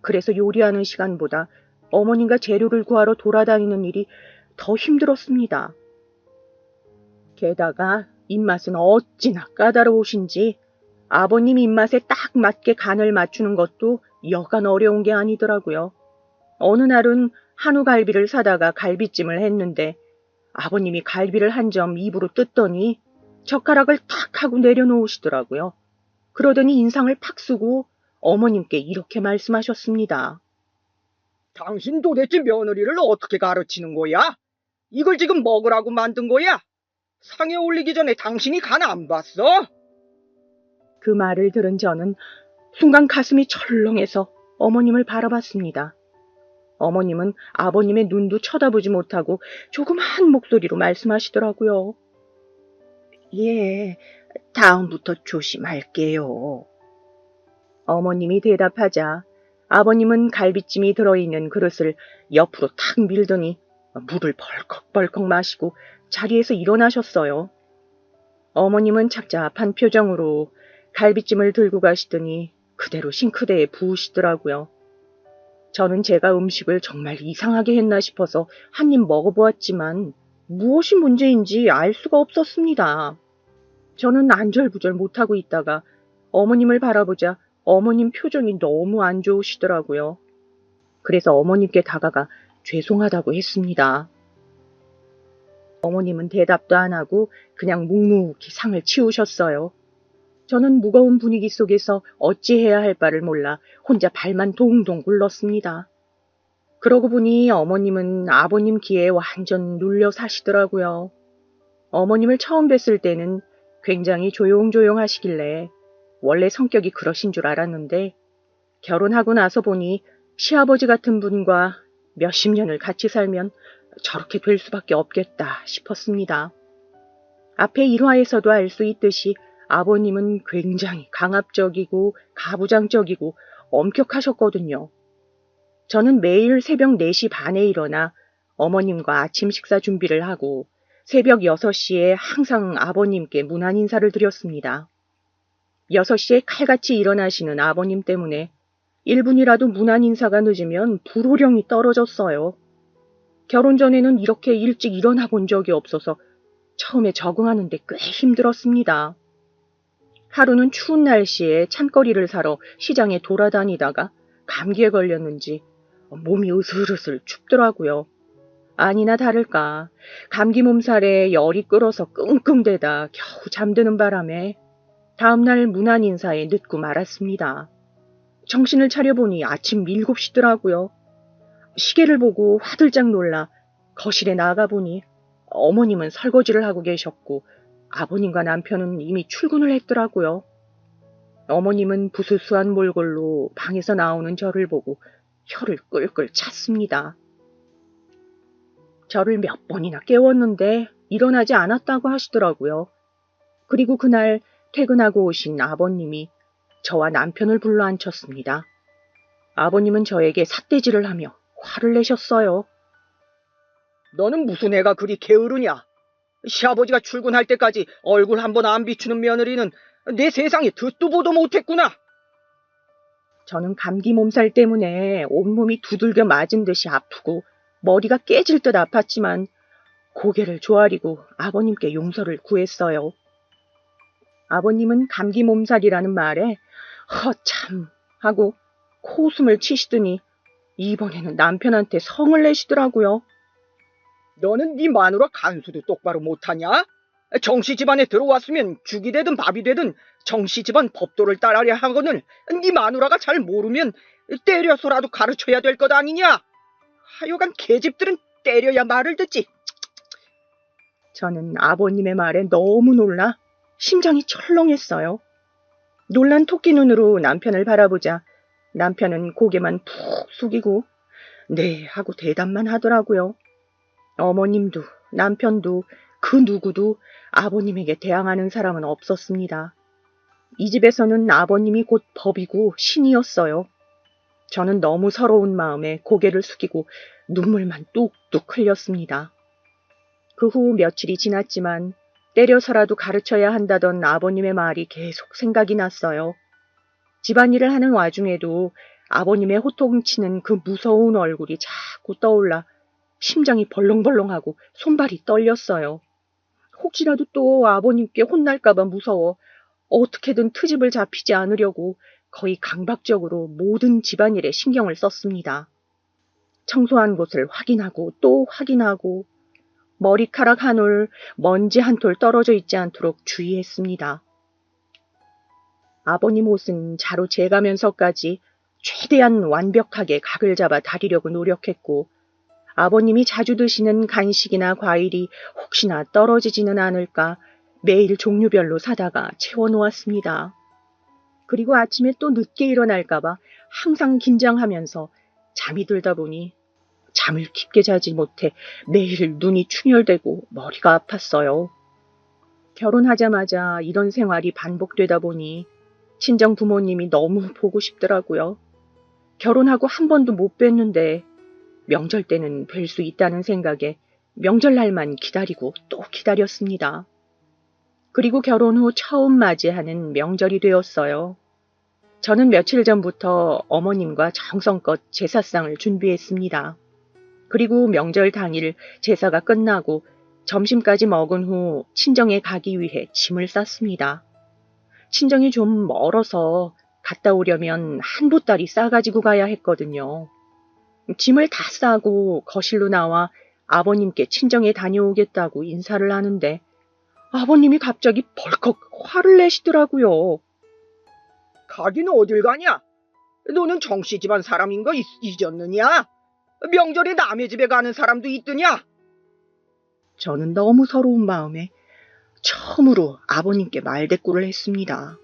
그래서 요리하는 시간보다 어머님과 재료를 구하러 돌아다니는 일이 더 힘들었습니다. 게다가 입맛은 어찌나 까다로우신지 아버님 입맛에 딱 맞게 간을 맞추는 것도 여간 어려운 게 아니더라고요. 어느 날은 한우갈비를 사다가 갈비찜을 했는데 아버님이 갈비를 한 점 입으로 뜯더니 젓가락을 탁 하고 내려놓으시더라고요. 그러더니 인상을 팍 쓰고 어머님께 이렇게 말씀하셨습니다. 당신 도대체 며느리를 어떻게 가르치는 거야? 이걸 지금 먹으라고 만든 거야? 상에 올리기 전에 당신이 간 안 봤어? 그 말을 들은 저는 순간 가슴이 철렁해서 어머님을 바라봤습니다. 어머님은 아버님의 눈도 쳐다보지 못하고 조그마한 목소리로 말씀하시더라고요. 예, 다음부터 조심할게요. 어머님이 대답하자 아버님은 갈비찜이 들어있는 그릇을 옆으로 탁 밀더니 물을 벌컥벌컥 마시고 자리에서 일어나셨어요. 어머님은 착잡한 표정으로 갈비찜을 들고 가시더니 그대로 싱크대에 부으시더라고요. 저는 제가 음식을 정말 이상하게 했나 싶어서 한 입 먹어보았지만 무엇이 문제인지 알 수가 없었습니다. 저는 안절부절 못하고 있다가 어머님을 바라보자 어머님 표정이 너무 안 좋으시더라고요. 그래서 어머님께 다가가 죄송하다고 했습니다. 어머님은 대답도 안 하고 그냥 묵묵히 상을 치우셨어요. 저는 무거운 분위기 속에서 어찌해야 할 바를 몰라 혼자 발만 동동 굴렀습니다. 그러고 보니 어머님은 아버님 귀에 완전 눌려 사시더라고요. 어머님을 처음 뵀을 때는 굉장히 조용조용하시길래 원래 성격이 그러신 줄 알았는데 결혼하고 나서 보니 시아버지 같은 분과 몇십 년을 같이 살면 저렇게 될 수밖에 없겠다 싶었습니다. 앞에 일화에서도 알 수 있듯이 아버님은 굉장히 강압적이고 가부장적이고 엄격하셨거든요. 저는 매일 새벽 4시 반에 일어나 어머님과 아침 식사 준비를 하고 새벽 6시에 항상 아버님께 문안 인사를 드렸습니다. 6시에 칼같이 일어나시는 아버님 때문에 1분이라도 문안 인사가 늦으면 불호령이 떨어졌어요. 결혼 전에는 이렇게 일찍 일어나 본 적이 없어서 처음에 적응하는데 꽤 힘들었습니다. 하루는 추운 날씨에 찬거리를 사러 시장에 돌아다니다가 감기에 걸렸는지 몸이 으슬으슬 춥더라고요. 아니나 다를까 감기 몸살에 열이 끓어서 끙끙대다 겨우 잠드는 바람에 다음날 문안 인사에 늦고 말았습니다. 정신을 차려보니 아침 7시더라고요. 시계를 보고 화들짝 놀라 거실에 나가보니 어머님은 설거지를 하고 계셨고 아버님과 남편은 이미 출근을 했더라고요. 어머님은 부스스한 몰골로 방에서 나오는 저를 보고 혀를 끌끌 찼습니다. 저를 몇 번이나 깨웠는데 일어나지 않았다고 하시더라고요. 그리고 그날 퇴근하고 오신 아버님이 저와 남편을 불러 앉혔습니다. 아버님은 저에게 삿대질을 하며 화를 내셨어요. 너는 무슨 애가 그리 게으르냐? 시아버지가 출근할 때까지 얼굴 한번 안 비추는 며느리는 내 세상에 듣도 보도 못했구나. 저는 감기 몸살 때문에 온몸이 두들겨 맞은 듯이 아프고 머리가 깨질 듯 아팠지만 고개를 조아리고 아버님께 용서를 구했어요. 아버님은 감기 몸살이라는 말에 허참 하고 코웃음을 치시더니 이번에는 남편한테 성을 내시더라고요. 너는 네 마누라 간수도 똑바로 못하냐? 정씨 집안에 들어왔으면 죽이 되든 밥이 되든 정씨 집안 법도를 따라야 하거늘 네 마누라가 잘 모르면 때려서라도 가르쳐야 될 것 아니냐? 하여간 계집들은 때려야 말을 듣지. 저는 아버님의 말에 너무 놀라 심장이 철렁했어요. 놀란 토끼 눈으로 남편을 바라보자 남편은 고개만 푹 숙이고 네 하고 대답만 하더라고요. 어머님도 남편도 그 누구도 아버님에게 대항하는 사람은 없었습니다. 이 집에서는 아버님이 곧 법이고 신이었어요. 저는 너무 서러운 마음에 고개를 숙이고 눈물만 뚝뚝 흘렸습니다. 그 후 며칠이 지났지만 때려서라도 가르쳐야 한다던 아버님의 말이 계속 생각이 났어요. 집안일을 하는 와중에도 아버님의 호통치는 그 무서운 얼굴이 자꾸 떠올라 심장이 벌렁벌렁하고 손발이 떨렸어요. 혹시라도 또 아버님께 혼날까봐 무서워 어떻게든 트집을 잡히지 않으려고 거의 강박적으로 모든 집안일에 신경을 썼습니다. 청소한 곳을 확인하고 또 확인하고 머리카락 한 올, 먼지 한 톨 떨어져 있지 않도록 주의했습니다. 아버님 옷은 자로 재가면서까지 최대한 완벽하게 각을 잡아 다리려고 노력했고 아버님이 자주 드시는 간식이나 과일이 혹시나 떨어지지는 않을까 매일 종류별로 사다가 채워놓았습니다. 그리고 아침에 또 늦게 일어날까봐 항상 긴장하면서 잠이 들다 보니 잠을 깊게 자지 못해 매일 눈이 충혈되고 머리가 아팠어요. 결혼하자마자 이런 생활이 반복되다 보니 친정 부모님이 너무 보고 싶더라고요. 결혼하고 한 번도 못 뵀는데 명절 때는 뵐 수 있다는 생각에 명절날만 기다리고 또 기다렸습니다. 그리고 결혼 후 처음 맞이하는 명절이 되었어요. 저는 며칠 전부터 어머님과 정성껏 제사상을 준비했습니다. 그리고 명절 당일 제사가 끝나고 점심까지 먹은 후 친정에 가기 위해 짐을 쌌습니다. 친정이 좀 멀어서 갔다 오려면 한 보따리 싸가지고 가야 했거든요. 짐을 다 싸고 거실로 나와 아버님께 친정에 다녀오겠다고 인사를 하는데 아버님이 갑자기 벌컥 화를 내시더라고요. 가기는 어딜 가냐? 너는 정씨 집안 사람인 거 잊었느냐? 명절에 남의 집에 가는 사람도 있더냐? 저는 너무 서러운 마음에 처음으로 아버님께 말대꾸를 했습니다.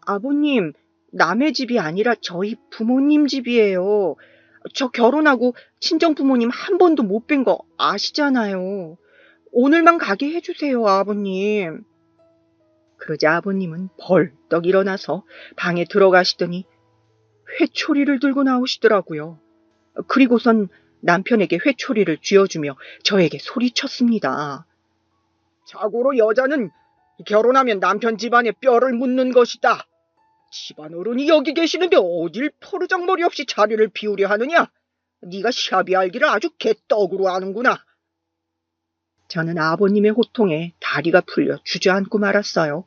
아버님, 남의 집이 아니라 저희 부모님 집이에요. 저 결혼하고 친정 부모님 한 번도 못 뵌 거 아시잖아요. 오늘만 가게 해주세요, 아버님. 그러자 아버님은 벌떡 일어나서 방에 들어가시더니 회초리를 들고 나오시더라고요. 그리고선 남편에게 회초리를 쥐어주며 저에게 소리쳤습니다. 자고로 여자는 결혼하면 남편 집안에 뼈를 묻는 것이다. 집안 어른이 여기 계시는데 어딜 포르장머리 없이 자리를 비우려 하느냐? 네가 시합이 알기를 아주 개떡으로 아는구나. 저는 아버님의 호통에 다리가 풀려 주저앉고 말았어요.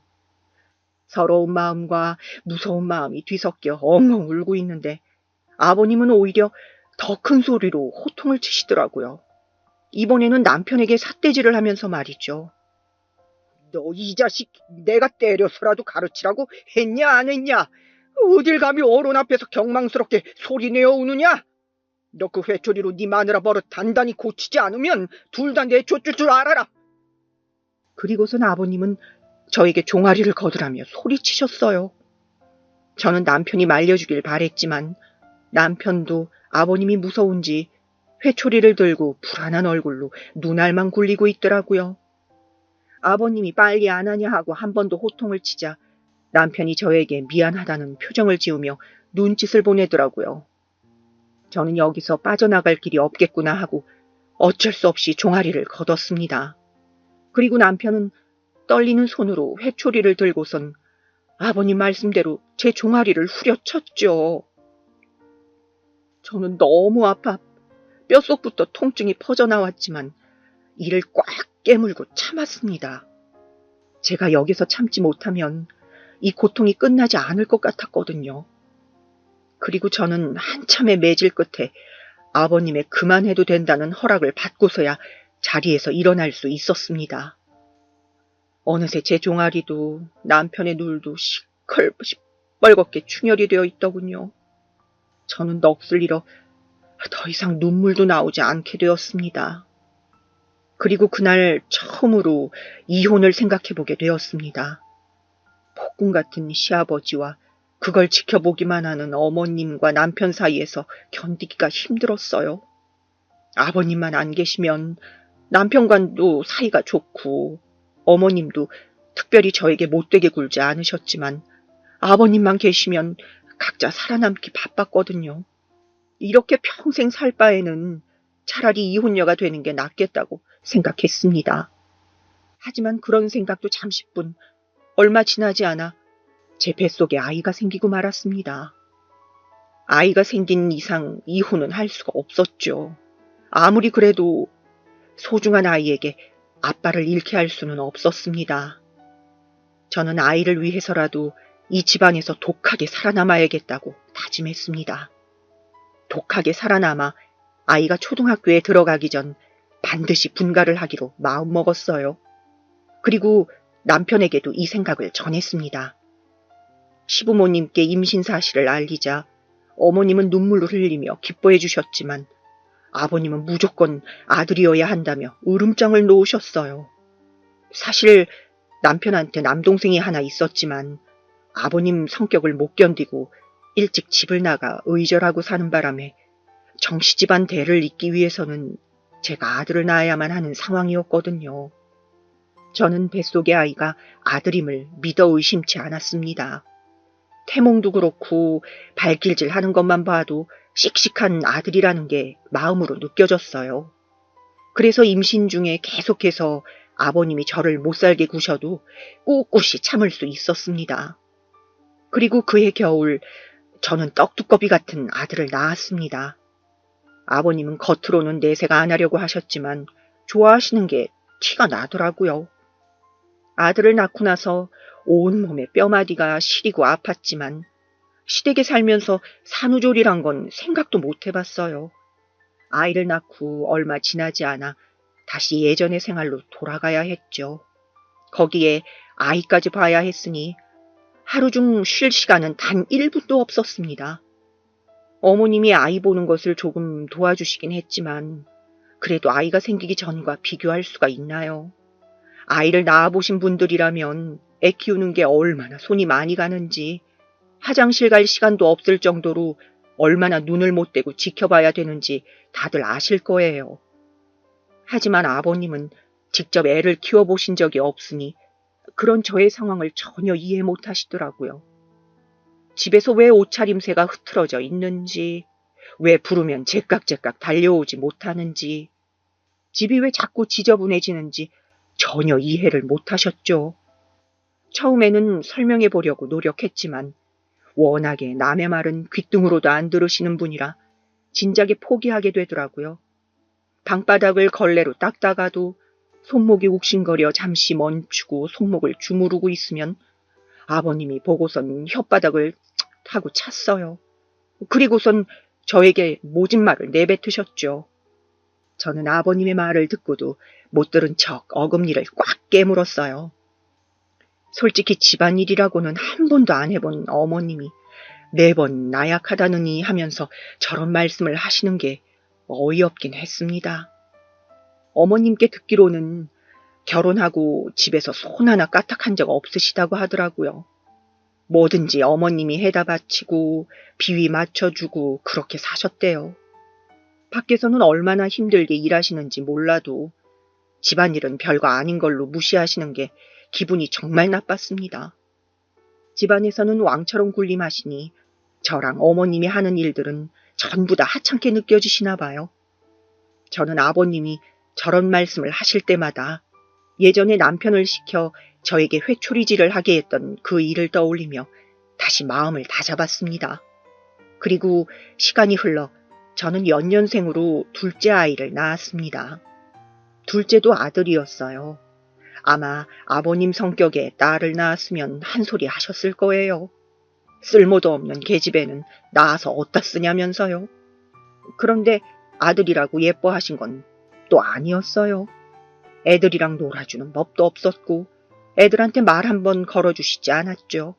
서러운 마음과 무서운 마음이 뒤섞여 엉엉 울고 있는데 아버님은 오히려 더 큰 소리로 호통을 치시더라고요. 이번에는 남편에게 삿대질을 하면서 말이죠. 너 이 자식 내가 때려서라도 가르치라고 했냐 안 했냐? 어딜 감히 어른 앞에서 경망스럽게 소리내어 우느냐? 너 그 회초리로 네 마누라 버릇 단단히 고치지 않으면 둘 다 내쫓을 줄 알아라. 그리고선 아버님은 저에게 종아리를 거두라며 소리치셨어요. 저는 남편이 말려주길 바랬지만 남편도 아버님이 무서운지 회초리를 들고 불안한 얼굴로 눈알만 굴리고 있더라고요. 아버님이 빨리 안 하냐 하고 한 번 더 호통을 치자 남편이 저에게 미안하다는 표정을 지으며 눈짓을 보내더라고요. 저는 여기서 빠져나갈 길이 없겠구나 하고 어쩔 수 없이 종아리를 걷었습니다. 그리고 남편은 떨리는 손으로 회초리를 들고선 아버님 말씀대로 제 종아리를 후려쳤죠. 저는 너무 아파 뼛속부터 통증이 퍼져나왔지만 이를 꽉 깨물고 참았습니다. 제가 여기서 참지 못하면 이 고통이 끝나지 않을 것 같았거든요. 그리고 저는 한참의 매질 끝에 아버님의 그만해도 된다는 허락을 받고서야 자리에서 일어날 수 있었습니다. 어느새 제 종아리도 남편의 눈도 시뻘겋게 충혈이 되어 있더군요. 저는 넋을 잃어 더 이상 눈물도 나오지 않게 되었습니다. 그리고 그날 처음으로 이혼을 생각해보게 되었습니다. 폭군 같은 시아버지와 그걸 지켜보기만 하는 어머님과 남편 사이에서 견디기가 힘들었어요. 아버님만 안 계시면 남편과도 사이가 좋고 어머님도 특별히 저에게 못되게 굴지 않으셨지만 아버님만 계시면 각자 살아남기 바빴거든요. 이렇게 평생 살 바에는 차라리 이혼녀가 되는 게 낫겠다고 생각했습니다. 하지만 그런 생각도 잠시뿐 얼마 지나지 않아 제 뱃속에 아이가 생기고 말았습니다. 아이가 생긴 이상 이혼은 할 수가 없었죠. 아무리 그래도 소중한 아이에게 아빠를 잃게 할 수는 없었습니다. 저는 아이를 위해서라도 이 집안에서 독하게 살아남아야겠다고 다짐했습니다. 독하게 살아남아 아이가 초등학교에 들어가기 전 반드시 분가를 하기로 마음먹었어요. 그리고 남편에게도 이 생각을 전했습니다. 시부모님께 임신 사실을 알리자 어머님은 눈물을 흘리며 기뻐해 주셨지만 아버님은 무조건 아들이어야 한다며 으름장을 놓으셨어요. 사실 남편한테 남동생이 하나 있었지만 아버님 성격을 못 견디고 일찍 집을 나가 의절하고 사는 바람에 정씨집안 대를 잇기 위해서는 제가 아들을 낳아야만 하는 상황이었거든요. 저는 뱃속의 아이가 아들임을 믿어 의심치 않았습니다. 태몽도 그렇고 발길질 하는 것만 봐도 씩씩한 아들이라는 게 마음으로 느껴졌어요. 그래서 임신 중에 계속해서 아버님이 저를 못살게 구셔도 꿋꿋이 참을 수 있었습니다. 그리고 그해 겨울 저는 떡두꺼비 같은 아들을 낳았습니다. 아버님은 겉으로는 내색 안 하려고 하셨지만 좋아하시는 게 티가 나더라고요. 아들을 낳고 나서 온몸에 뼈마디가 시리고 아팠지만 시댁에 살면서 산후조리란 건 생각도 못 해봤어요. 아이를 낳고 얼마 지나지 않아 다시 예전의 생활로 돌아가야 했죠. 거기에 아이까지 봐야 했으니 하루 중 쉴 시간은 단 1분도 없었습니다. 어머님이 아이 보는 것을 조금 도와주시긴 했지만 그래도 아이가 생기기 전과 비교할 수가 있나요? 아이를 낳아보신 분들이라면 애 키우는 게 얼마나 손이 많이 가는지 화장실 갈 시간도 없을 정도로 얼마나 눈을 못 떼고 지켜봐야 되는지 다들 아실 거예요. 하지만 아버님은 직접 애를 키워보신 적이 없으니 그런 저의 상황을 전혀 이해 못 하시더라고요. 집에서 왜 옷차림새가 흐트러져 있는지, 왜 부르면 제깍제깍 달려오지 못하는지, 집이 왜 자꾸 지저분해지는지 전혀 이해를 못 하셨죠. 처음에는 설명해 보려고 노력했지만 워낙에 남의 말은 귓등으로도 안 들으시는 분이라 진작에 포기하게 되더라고요. 방바닥을 걸레로 닦다가도 손목이 욱신거려 잠시 멈추고 손목을 주무르고 있으면 아버님이 보고선 혓바닥을 하고 찼어요. 그리고선 저에게 모진 말을 내뱉으셨죠. 저는 아버님의 말을 듣고도 못 들은 척 어금니를 꽉 깨물었어요. 솔직히 집안일이라고는 한 번도 안 해본 어머님이 매번 나약하다느니 하면서 저런 말씀을 하시는 게 어이없긴 했습니다. 어머님께 듣기로는 결혼하고 집에서 손 하나 까딱한 적 없으시다고 하더라고요. 뭐든지 어머님이 해다 바치고 비위 맞춰주고 그렇게 사셨대요. 밖에서는 얼마나 힘들게 일하시는지 몰라도 집안일은 별거 아닌 걸로 무시하시는 게 기분이 정말 나빴습니다. 집안에서는 왕처럼 군림하시니 저랑 어머님이 하는 일들은 전부 다 하찮게 느껴지시나 봐요. 저는 아버님이 저런 말씀을 하실 때마다 예전에 남편을 시켜 저에게 회초리질을 하게 했던 그 일을 떠올리며 다시 마음을 다잡았습니다. 그리고 시간이 흘러 저는 연년생으로 둘째 아이를 낳았습니다. 둘째도 아들이었어요. 아마 아버님 성격에 딸을 낳았으면 한 소리 하셨을 거예요. 쓸모도 없는 계집애는 낳아서 어디다 쓰냐면서요. 그런데 아들이라고 예뻐하신 건 또 아니었어요. 애들이랑 놀아주는 법도 없었고 애들한테 말 한번 걸어주시지 않았죠.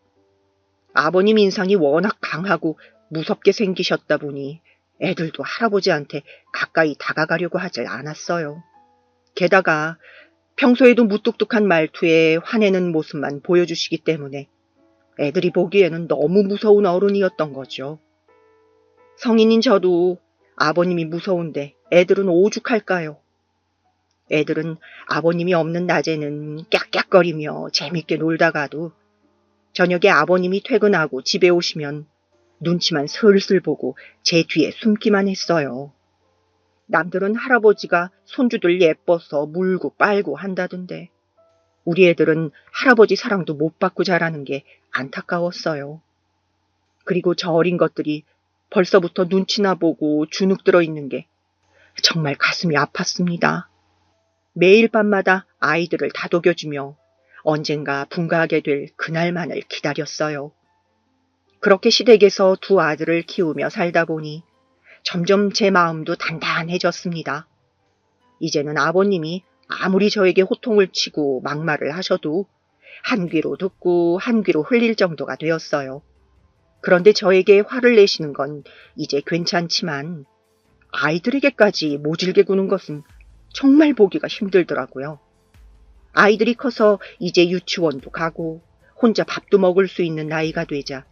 아버님 인상이 워낙 강하고 무섭게 생기셨다 보니 애들도 할아버지한테 가까이 다가가려고 하질 않았어요. 게다가 평소에도 무뚝뚝한 말투에 화내는 모습만 보여주시기 때문에 애들이 보기에는 너무 무서운 어른이었던 거죠. 성인인 저도 아버님이 무서운데 애들은 오죽할까요? 애들은 아버님이 없는 낮에는 깍깍거리며 재밌게 놀다가도 저녁에 아버님이 퇴근하고 집에 오시면 눈치만 슬슬 보고 제 뒤에 숨기만 했어요. 남들은 할아버지가 손주들 예뻐서 물고 빨고 한다던데 우리 애들은 할아버지 사랑도 못 받고 자라는 게 안타까웠어요. 그리고 저 어린 것들이 벌써부터 눈치나 보고 주눅 들어 있는 게 정말 가슴이 아팠습니다. 매일 밤마다 아이들을 다독여주며 언젠가 분가하게 될 그날만을 기다렸어요. 그렇게 시댁에서 두 아들을 키우며 살다 보니 점점 제 마음도 단단해졌습니다. 이제는 아버님이 아무리 저에게 호통을 치고 막말을 하셔도 한 귀로 듣고 한 귀로 흘릴 정도가 되었어요. 그런데 저에게 화를 내시는 건 이제 괜찮지만 아이들에게까지 모질게 구는 것은 정말 보기가 힘들더라고요. 아이들이 커서 이제 유치원도 가고 혼자 밥도 먹을 수 있는 나이가 되자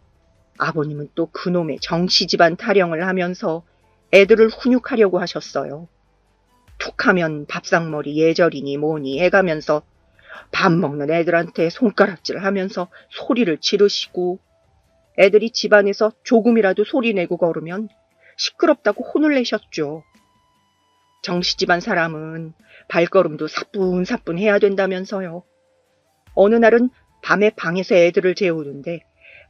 아버님은 또 그놈의 정치집안 타령을 하면서 애들을 훈육하려고 하셨어요. 툭하면 밥상머리 예절이니 뭐니 해가면서 밥 먹는 애들한테 손가락질 하면서 소리를 지르시고 애들이 집안에서 조금이라도 소리 내고 걸으면 시끄럽다고 혼을 내셨죠. 정씨집안 사람은 발걸음도 사뿐사뿐 해야 된다면서요. 어느 날은 밤에 방에서 애들을 재우는데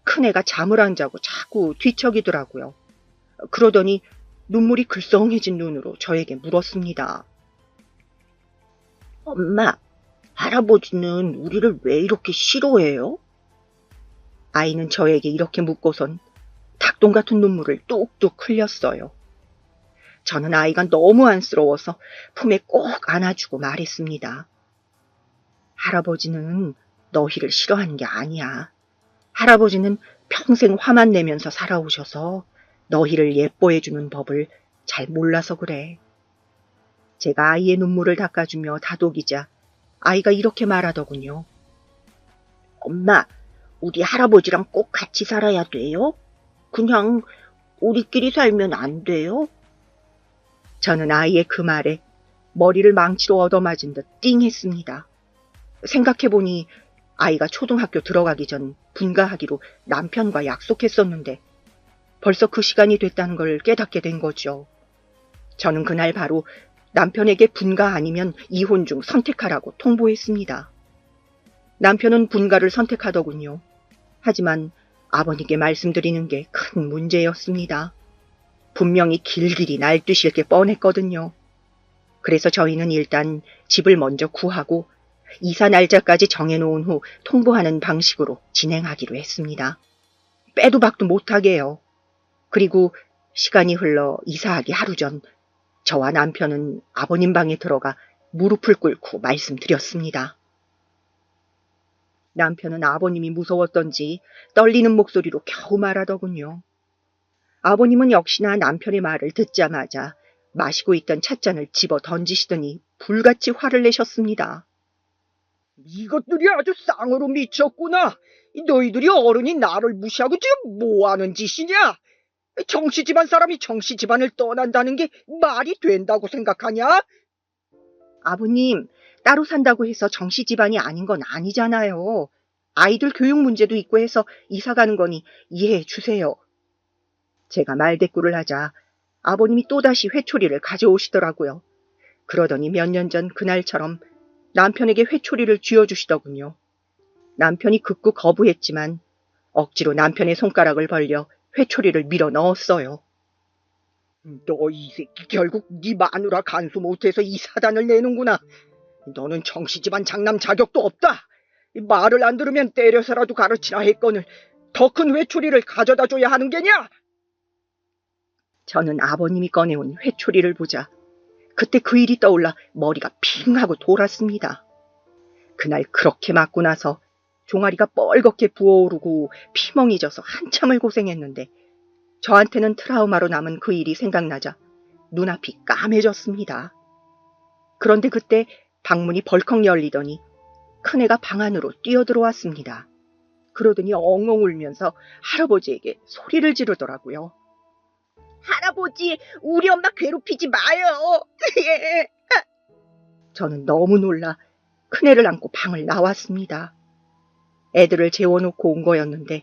큰애가 잠을 안 자고 자꾸 뒤척이더라고요. 그러더니 눈물이 글썽해진 눈으로 저에게 물었습니다. 엄마, 할아버지는 우리를 왜 이렇게 싫어해요? 아이는 저에게 이렇게 묻고선 닭똥 같은 눈물을 뚝뚝 흘렸어요. 저는 아이가 너무 안쓰러워서 품에 꼭 안아주고 말했습니다. 할아버지는 너희를 싫어하는 게 아니야. 할아버지는 평생 화만 내면서 살아오셔서 너희를 예뻐해주는 법을 잘 몰라서 그래. 제가 아이의 눈물을 닦아주며 다독이자 아이가 이렇게 말하더군요. 엄마, 우리 할아버지랑 꼭 같이 살아야 돼요? 그냥 우리끼리 살면 안 돼요? 저는 아이의 그 말에 머리를 망치로 얻어맞은 듯 띵했습니다. 생각해보니 아이가 초등학교 들어가기 전 분가하기로 남편과 약속했었는데 벌써 그 시간이 됐다는 걸 깨닫게 된 거죠. 저는 그날 바로 남편에게 분가 아니면 이혼 중 선택하라고 통보했습니다. 남편은 분가를 선택하더군요. 하지만 아버님께 말씀드리는 게 큰 문제였습니다. 분명히 길길이 날뛰실 게 뻔했거든요. 그래서 저희는 일단 집을 먼저 구하고 이사 날짜까지 정해놓은 후 통보하는 방식으로 진행하기로 했습니다. 빼도 박도 못하게요. 그리고 시간이 흘러 이사하기 하루 전 저와 남편은 아버님 방에 들어가 무릎을 꿇고 말씀드렸습니다. 남편은 아버님이 무서웠던지 떨리는 목소리로 겨우 말하더군요. 아버님은 역시나 남편의 말을 듣자마자 마시고 있던 찻잔을 집어 던지시더니 불같이 화를 내셨습니다. 이것들이 아주 쌍으로 미쳤구나. 너희들이 어른이 나를 무시하고 지금 뭐하는 짓이냐? 정씨 집안 사람이 정씨 집안을 떠난다는 게 말이 된다고 생각하냐? 아버님, 따로 산다고 해서 정씨 집안이 아닌 건 아니잖아요. 아이들 교육 문제도 있고 해서 이사 가는 거니 이해해 주세요. 제가 말대꾸를 하자 아버님이 또다시 회초리를 가져오시더라고요. 그러더니 몇 년 전 그날처럼 남편에게 회초리를 쥐어주시더군요. 남편이 극구 거부했지만 억지로 남편의 손가락을 벌려 회초리를 밀어 넣었어요. 너 이 새끼 결국 네 마누라 간수 못해서 이 사단을 내는구나. 너는 정씨 집안 장남 자격도 없다. 말을 안 들으면 때려서라도 가르치라 했거늘 더 큰 회초리를 가져다 줘야 하는 게냐? 저는 아버님이 꺼내온 회초리를 보자 그때 그 일이 떠올라 머리가 핑 하고 돌았습니다. 그날 그렇게 맞고 나서 종아리가 뻘겋게 부어오르고 피멍이 져서 한참을 고생했는데 저한테는 트라우마로 남은 그 일이 생각나자 눈앞이 까매졌습니다. 그런데 그때 방문이 벌컥 열리더니 큰애가 방 안으로 뛰어들어왔습니다. 그러더니 엉엉 울면서 할아버지에게 소리를 지르더라고요. 할아버지, 우리 엄마 괴롭히지 마요. 저는 너무 놀라 큰애를 안고 방을 나왔습니다. 애들을 재워놓고 온 거였는데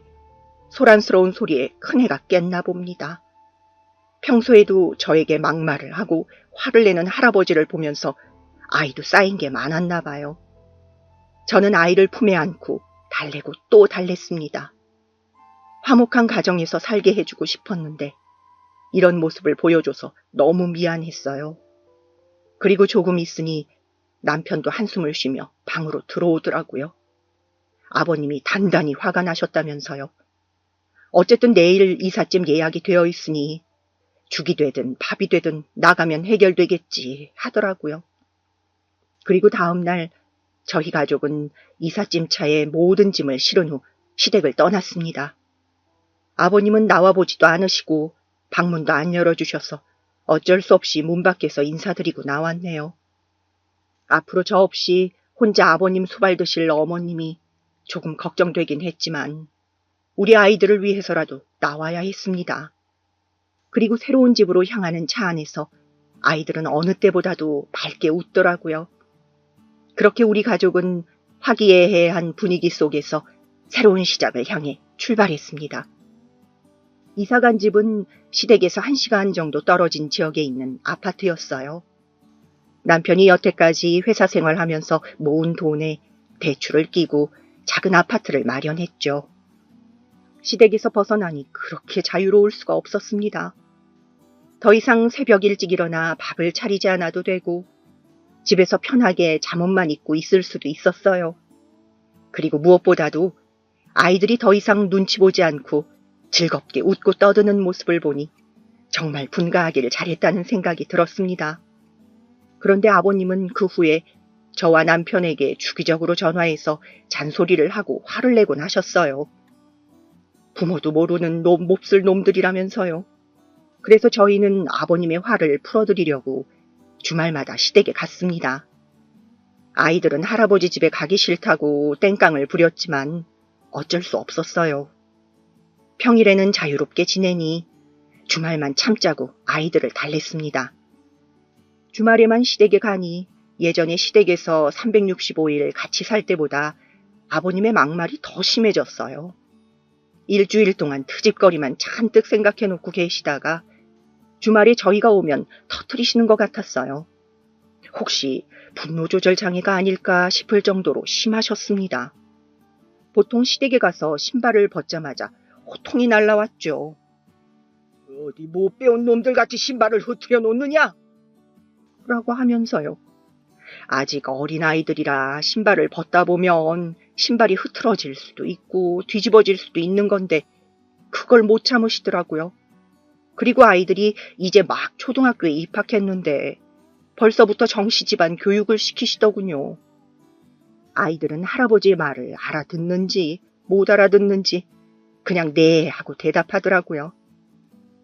소란스러운 소리에 큰애가 깼나 봅니다. 평소에도 저에게 막말을 하고 화를 내는 할아버지를 보면서 아이도 쌓인 게 많았나 봐요. 저는 아이를 품에 안고 달래고 또 달랬습니다. 화목한 가정에서 살게 해주고 싶었는데 이런 모습을 보여줘서 너무 미안했어요. 그리고 조금 있으니 남편도 한숨을 쉬며 방으로 들어오더라고요. 아버님이 단단히 화가 나셨다면서요. 어쨌든 내일 이삿짐 예약이 되어 있으니 죽이 되든 밥이 되든 나가면 해결되겠지 하더라고요. 그리고 다음 날 저희 가족은 이삿짐 차에 모든 짐을 실은 후 시댁을 떠났습니다. 아버님은 나와보지도 않으시고 방문도 안 열어주셔서 어쩔 수 없이 문 밖에서 인사드리고 나왔네요. 앞으로 저 없이 혼자 아버님 수발 드실 어머님이 조금 걱정되긴 했지만 우리 아이들을 위해서라도 나와야 했습니다. 그리고 새로운 집으로 향하는 차 안에서 아이들은 어느 때보다도 밝게 웃더라고요. 그렇게 우리 가족은 화기애애한 분위기 속에서 새로운 시작을 향해 출발했습니다. 이사간 집은 시댁에서 1시간 정도 떨어진 지역에 있는 아파트였어요. 남편이 여태까지 회사 생활하면서 모은 돈에 대출을 끼고 작은 아파트를 마련했죠. 시댁에서 벗어나니 그렇게 자유로울 수가 없었습니다. 더 이상 새벽 일찍 일어나 밥을 차리지 않아도 되고 집에서 편하게 잠옷만 입고 있을 수도 있었어요. 그리고 무엇보다도 아이들이 더 이상 눈치 보지 않고 즐겁게 웃고 떠드는 모습을 보니 정말 분가하기를 잘했다는 생각이 들었습니다. 그런데 아버님은 그 후에 저와 남편에게 주기적으로 전화해서 잔소리를 하고 화를 내곤 하셨어요. 부모도 모르는 몹쓸 놈들이라면서요. 그래서 저희는 아버님의 화를 풀어드리려고 주말마다 시댁에 갔습니다. 아이들은 할아버지 집에 가기 싫다고 땡깡을 부렸지만 어쩔 수 없었어요. 평일에는 자유롭게 지내니 주말만 참자고 아이들을 달랬습니다. 주말에만 시댁에 가니 예전에 시댁에서 365일 같이 살 때보다 아버님의 막말이 더 심해졌어요. 일주일 동안 트집거리만 잔뜩 생각해놓고 계시다가 주말에 저희가 오면 터트리시는 것 같았어요. 혹시 분노 조절 장애가 아닐까 싶을 정도로 심하셨습니다. 보통 시댁에 가서 신발을 벗자마자 호통이 날라왔죠. 어디 못 배운 놈들 같이 신발을 흐트려 놓느냐? 라고 하면서요. 아직 어린아이들이라 신발을 벗다 보면 신발이 흐트러질 수도 있고 뒤집어질 수도 있는 건데 그걸 못 참으시더라고요. 그리고 아이들이 이제 막 초등학교에 입학했는데 벌써부터 정시 집안 교육을 시키시더군요. 아이들은 할아버지의 말을 알아듣는지 못 알아듣는지 그냥 네 하고 대답하더라고요.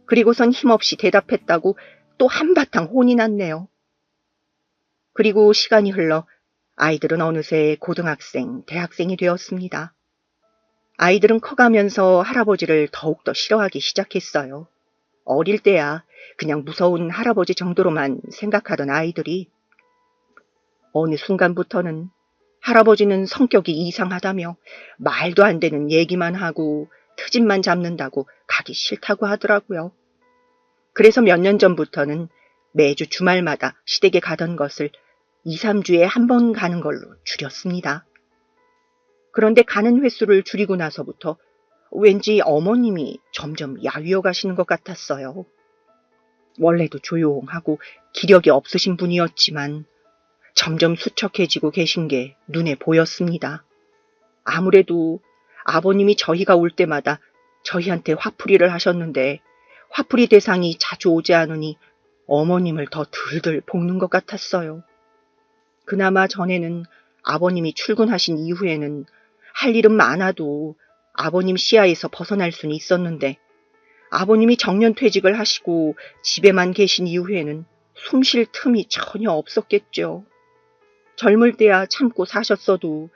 그리고선 힘없이 대답했다고 또 한바탕 혼이 났네요. 그리고 시간이 흘러 아이들은 어느새 고등학생, 대학생이 되었습니다. 아이들은 커가면서 할아버지를 더욱더 싫어하기 시작했어요. 어릴 때야 그냥 무서운 할아버지 정도로만 생각하던 아이들이 어느 순간부터는 할아버지는 성격이 이상하다며 말도 안 되는 얘기만 하고 트집만 잡는다고 가기 싫다고 하더라고요. 그래서 몇 년 전부터는 매주 주말마다 시댁에 가던 것을 2, 3주에 한 번 가는 걸로 줄였습니다. 그런데 가는 횟수를 줄이고 나서부터 왠지 어머님이 점점 야위어 가시는 것 같았어요. 원래도 조용하고 기력이 없으신 분이었지만 점점 수척해지고 계신 게 눈에 보였습니다. 아무래도 아버님이 저희가 올 때마다 저희한테 화풀이를 하셨는데 화풀이 대상이 자주 오지 않으니 어머님을 더 들들 볶는 것 같았어요. 그나마 전에는 아버님이 출근하신 이후에는 할 일은 많아도 아버님 시야에서 벗어날 수는 있었는데 아버님이 정년퇴직을 하시고 집에만 계신 이후에는 숨 쉴 틈이 전혀 없었겠죠. 젊을 때야 참고 사셨어도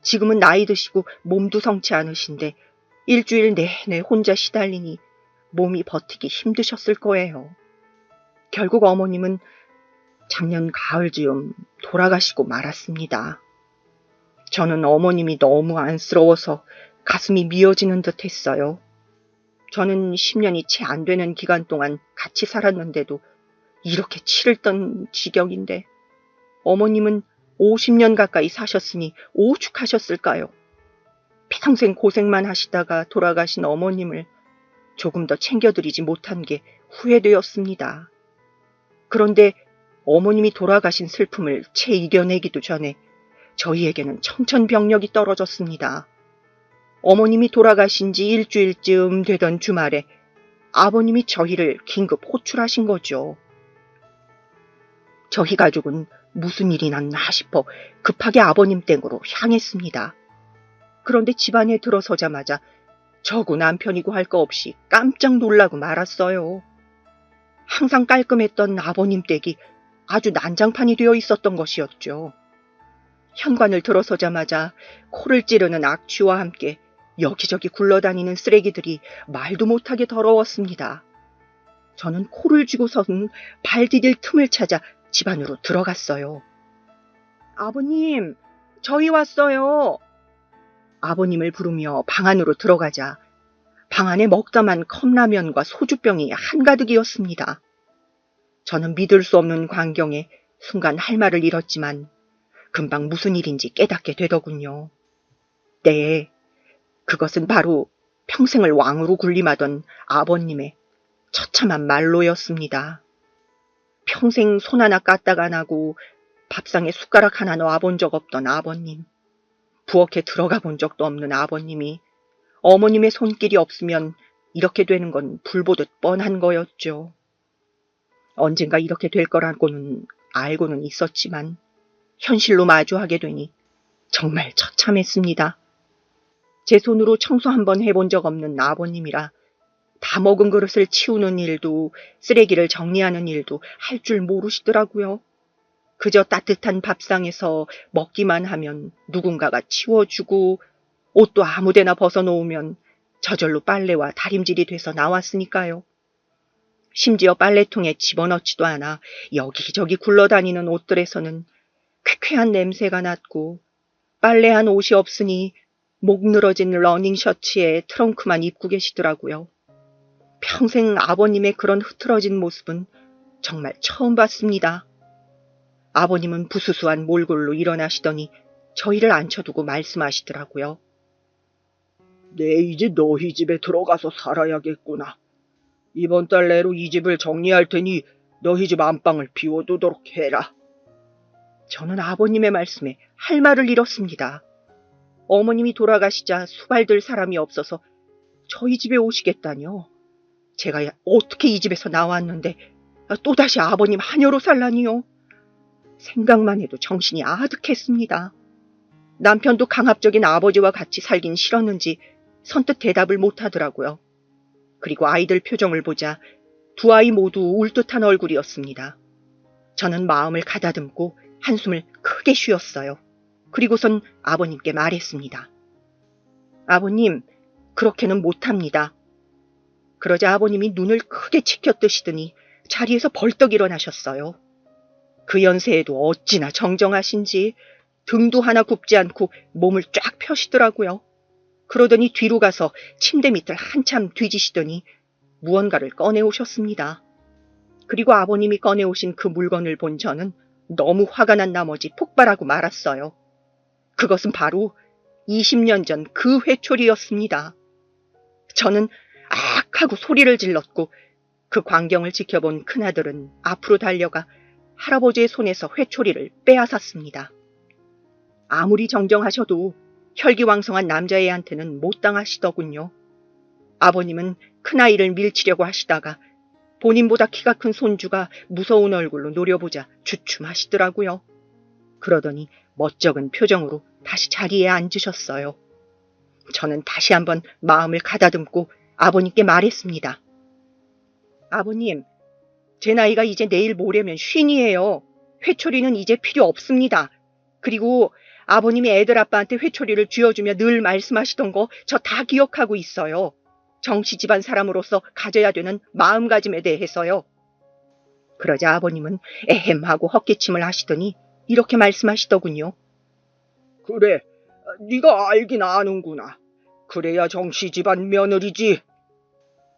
지금은 나이 드시고 몸도 성치 않으신데 일주일 내내 혼자 시달리니 몸이 버티기 힘드셨을 거예요. 결국 어머님은 작년 가을즈음 돌아가시고 말았습니다. 저는 어머님이 너무 안쓰러워서 가슴이 미어지는 듯 했어요. 저는 10년이 채 안 되는 기간 동안 같이 살았는데도 이렇게 치를 떤 지경인데 어머님은 50년 가까이 사셨으니 오죽하셨을까요? 평생 고생만 하시다가 돌아가신 어머님을 조금 더 챙겨드리지 못한 게 후회되었습니다. 그런데 어머님이 돌아가신 슬픔을 채 이겨내기도 전에 저희에게는 청천벽력이 떨어졌습니다. 어머님이 돌아가신 지 일주일쯤 되던 주말에 아버님이 저희를 긴급 호출하신 거죠. 저희 가족은 무슨 일이 났나 싶어 급하게 아버님 댁으로 향했습니다. 그런데 집안에 들어서자마자 저고 남편이고 할 거 없이 깜짝 놀라고 말았어요. 항상 깔끔했던 아버님 댁이 아주 난장판이 되어 있었던 것이었죠. 현관을 들어서자마자 코를 찌르는 악취와 함께 여기저기 굴러다니는 쓰레기들이 말도 못하게 더러웠습니다. 저는 코를 쥐고서는 발 디딜 틈을 찾아 집 안으로 들어갔어요. 아버님, 저희 왔어요. 아버님을 부르며 방 안으로 들어가자 방 안에 먹다만 컵라면과 소주병이 한가득이었습니다. 저는 믿을 수 없는 광경에 순간 할 말을 잃었지만 금방 무슨 일인지 깨닫게 되더군요. 네, 그것은 바로 평생을 왕으로 군림하던 아버님의 처참한 말로였습니다. 평생 손 하나 까딱 안 하고 밥상에 숟가락 하나 놔본 적 없던 아버님, 부엌에 들어가 본 적도 없는 아버님이 어머님의 손길이 없으면 이렇게 되는 건 불보듯 뻔한 거였죠. 언젠가 이렇게 될 거라고는 알고는 있었지만 현실로 마주하게 되니 정말 처참했습니다. 제 손으로 청소 한번 해본 적 없는 아버님이라 다 먹은 그릇을 치우는 일도 쓰레기를 정리하는 일도 할 줄 모르시더라고요. 그저 따뜻한 밥상에서 먹기만 하면 누군가가 치워주고 옷도 아무데나 벗어놓으면 저절로 빨래와 다림질이 돼서 나왔으니까요. 심지어 빨래통에 집어넣지도 않아 여기저기 굴러다니는 옷들에서는 쾌쾌한 냄새가 났고 빨래한 옷이 없으니 목 늘어진 러닝 셔츠에 트렁크만 입고 계시더라고요. 평생 아버님의 그런 흐트러진 모습은 정말 처음 봤습니다. 아버님은 부수수한 몰골로 일어나시더니 저희를 앉혀두고 말씀하시더라고요. 내 이제 너희 집에 들어가서 살아야겠구나. 이번 달 내로 이 집을 정리할 테니 너희 집 안방을 비워두도록 해라. 저는 아버님의 말씀에 할 말을 잃었습니다. 어머님이 돌아가시자 수발들 사람이 없어서 저희 집에 오시겠다뇨. 제가 어떻게 이 집에서 나왔는데 또다시 아버님 하녀로 살라니요. 생각만 해도 정신이 아득했습니다. 남편도 강압적인 아버지와 같이 살긴 싫었는지 선뜻 대답을 못하더라고요. 그리고 아이들 표정을 보자 두 아이 모두 울듯한 얼굴이었습니다. 저는 마음을 가다듬고 한숨을 크게 쉬었어요. 그리고선 아버님께 말했습니다. 아버님, 그렇게는 못합니다. 그러자 아버님이 눈을 크게 치켜뜨시더니 자리에서 벌떡 일어나셨어요. 그 연세에도 어찌나 정정하신지 등도 하나 굽지 않고 몸을 쫙 펴시더라고요. 그러더니 뒤로 가서 침대 밑을 한참 뒤지시더니 무언가를 꺼내오셨습니다. 그리고 아버님이 꺼내오신 그 물건을 본 저는 너무 화가 난 나머지 폭발하고 말았어요. 그것은 바로 20년 전 그 회초리였습니다. 저는 악 하고 소리를 질렀고 그 광경을 지켜본 큰아들은 앞으로 달려가 할아버지의 손에서 회초리를 빼앗았습니다. 아무리 정정하셔도 혈기왕성한 남자애한테는 못 당하시더군요. 아버님은 큰아이를 밀치려고 하시다가 본인보다 키가 큰 손주가 무서운 얼굴로 노려보자 주춤하시더라고요. 그러더니 멋쩍은 표정으로 다시 자리에 앉으셨어요. 저는 다시 한번 마음을 가다듬고 아버님께 말했습니다. 아버님, 제 나이가 이제 내일 모레면 50이에요. 회초리는 이제 필요 없습니다. 그리고 아버님이 애들 아빠한테 회초리를 쥐어주며 늘 말씀하시던 거 저 다 기억하고 있어요. 정씨 집안 사람으로서 가져야 되는 마음가짐에 대해서요. 그러자 아버님은 에헴하고 헛기침을 하시더니 이렇게 말씀하시더군요. 그래, 네가 알긴 아는구나. 그래야 정씨 집안 며느리지.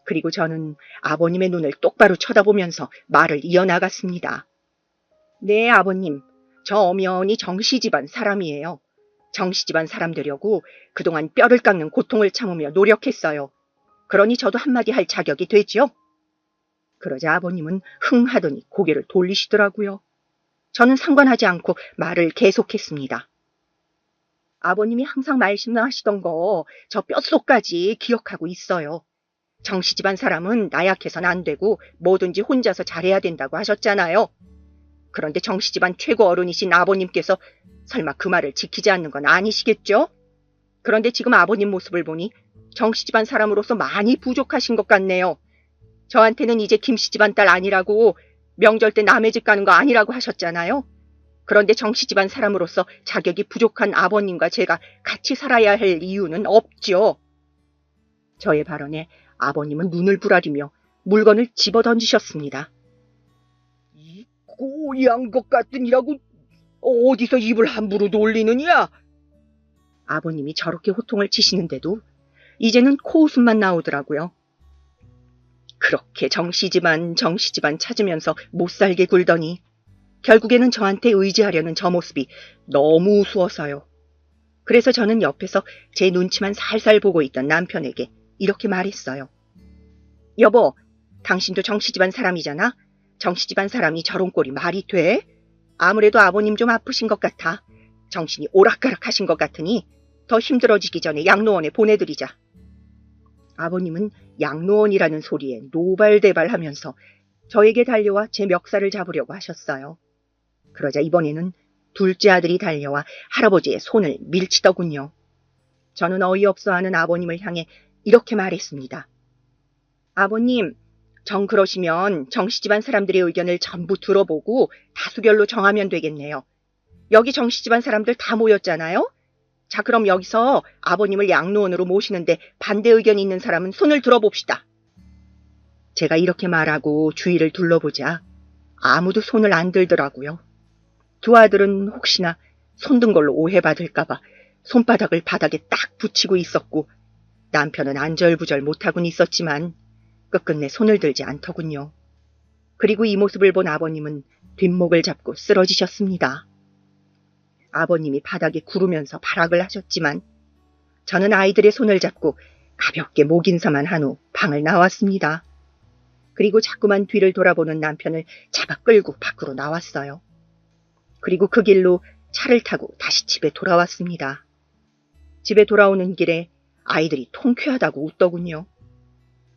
그리고 저는 아버님의 눈을 똑바로 쳐다보면서 말을 이어나갔습니다. 네, 아버님. 저 엄연히 정씨 집안 사람이에요. 정씨 집안 사람 되려고 그동안 뼈를 깎는 고통을 참으며 노력했어요. 그러니 저도 한마디 할 자격이 되죠. 그러자 아버님은 흥 하더니 고개를 돌리시더라고요. 저는 상관하지 않고 말을 계속했습니다. 아버님이 항상 말씀하시던 거 저 뼛속까지 기억하고 있어요. 정씨 집안 사람은 나약해선 안 되고 뭐든지 혼자서 잘해야 된다고 하셨잖아요. 그런데 정씨 집안 최고 어른이신 아버님께서 설마 그 말을 지키지 않는 건 아니시겠죠? 그런데 지금 아버님 모습을 보니 정씨 집안 사람으로서 많이 부족하신 것 같네요. 저한테는 이제 김씨 집안 딸 아니라고 명절 때 남의 집 가는 거 아니라고 하셨잖아요. 그런데 정씨 집안 사람으로서 자격이 부족한 아버님과 제가 같이 살아야 할 이유는 없죠. 저의 발언에 아버님은 눈을 부라리며 물건을 집어던지셨습니다. 이 꼬양 것 같으니라고 어디서 입을 함부로 놀리느냐? 아버님이 저렇게 호통을 치시는데도 이제는 코웃음만 나오더라고요. 그렇게 정씨집안 찾으면서 못살게 굴더니 결국에는 저한테 의지하려는 저 모습이 너무 우스워서요. 그래서 저는 옆에서 제 눈치만 살살 보고 있던 남편에게 이렇게 말했어요. 여보, 당신도 정씨집안 사람이잖아? 정씨집안 사람이 저런 꼴이 말이 돼? 아무래도 아버님 좀 아프신 것 같아. 정신이 오락가락하신 것 같으니 더 힘들어지기 전에 양로원에 보내드리자. 아버님은 양로원이라는 소리에 노발대발하면서 저에게 달려와 제 멱살을 잡으려고 하셨어요. 그러자 이번에는 둘째 아들이 달려와 할아버지의 손을 밀치더군요. 저는 어이없어하는 아버님을 향해 이렇게 말했습니다. 아버님, 정 그러시면 정씨 집안 사람들의 의견을 전부 들어보고 다수결로 정하면 되겠네요. 여기 정씨 집안 사람들 다 모였잖아요? 자, 그럼 여기서 아버님을 양로원으로 모시는데 반대 의견이 있는 사람은 손을 들어봅시다. 제가 이렇게 말하고 주위를 둘러보자 아무도 손을 안 들더라고요. 두 아들은 혹시나 손든 걸로 오해받을까봐 손바닥을 바닥에 딱 붙이고 있었고 남편은 안절부절 못하곤 있었지만 끝끝내 손을 들지 않더군요. 그리고 이 모습을 본 아버님은 뒷목을 잡고 쓰러지셨습니다. 아버님이 바닥에 구르면서 발악을 하셨지만 저는 아이들의 손을 잡고 가볍게 목 인사만 한 후 방을 나왔습니다. 그리고 자꾸만 뒤를 돌아보는 남편을 잡아 끌고 밖으로 나왔어요. 그리고 그 길로 차를 타고 다시 집에 돌아왔습니다. 집에 돌아오는 길에 아이들이 통쾌하다고 웃더군요.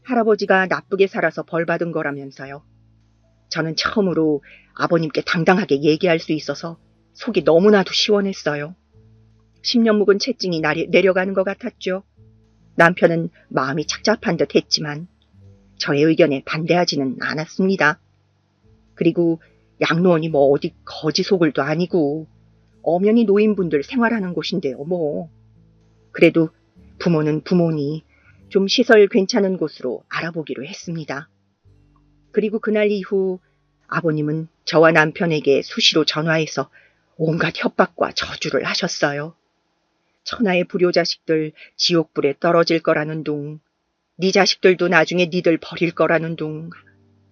할아버지가 나쁘게 살아서 벌 받은 거라면서요. 저는 처음으로 아버님께 당당하게 얘기할 수 있어서 속이 너무나도 시원했어요. 10년 묵은 채증이 내려가는 것 같았죠. 남편은 마음이 착잡한 듯 했지만 저의 의견에 반대하지는 않았습니다. 그리고 양로원이 뭐 어디 거지 소굴도 아니고 엄연히 노인분들 생활하는 곳인데요, 뭐. 그래도 부모는 부모니 좀 시설 괜찮은 곳으로 알아보기로 했습니다. 그리고 그날 이후 아버님은 저와 남편에게 수시로 전화해서 온갖 협박과 저주를 하셨어요. 천하의 불효자식들 지옥불에 떨어질 거라는 둥, 네 자식들도 나중에 니들 버릴 거라는 둥,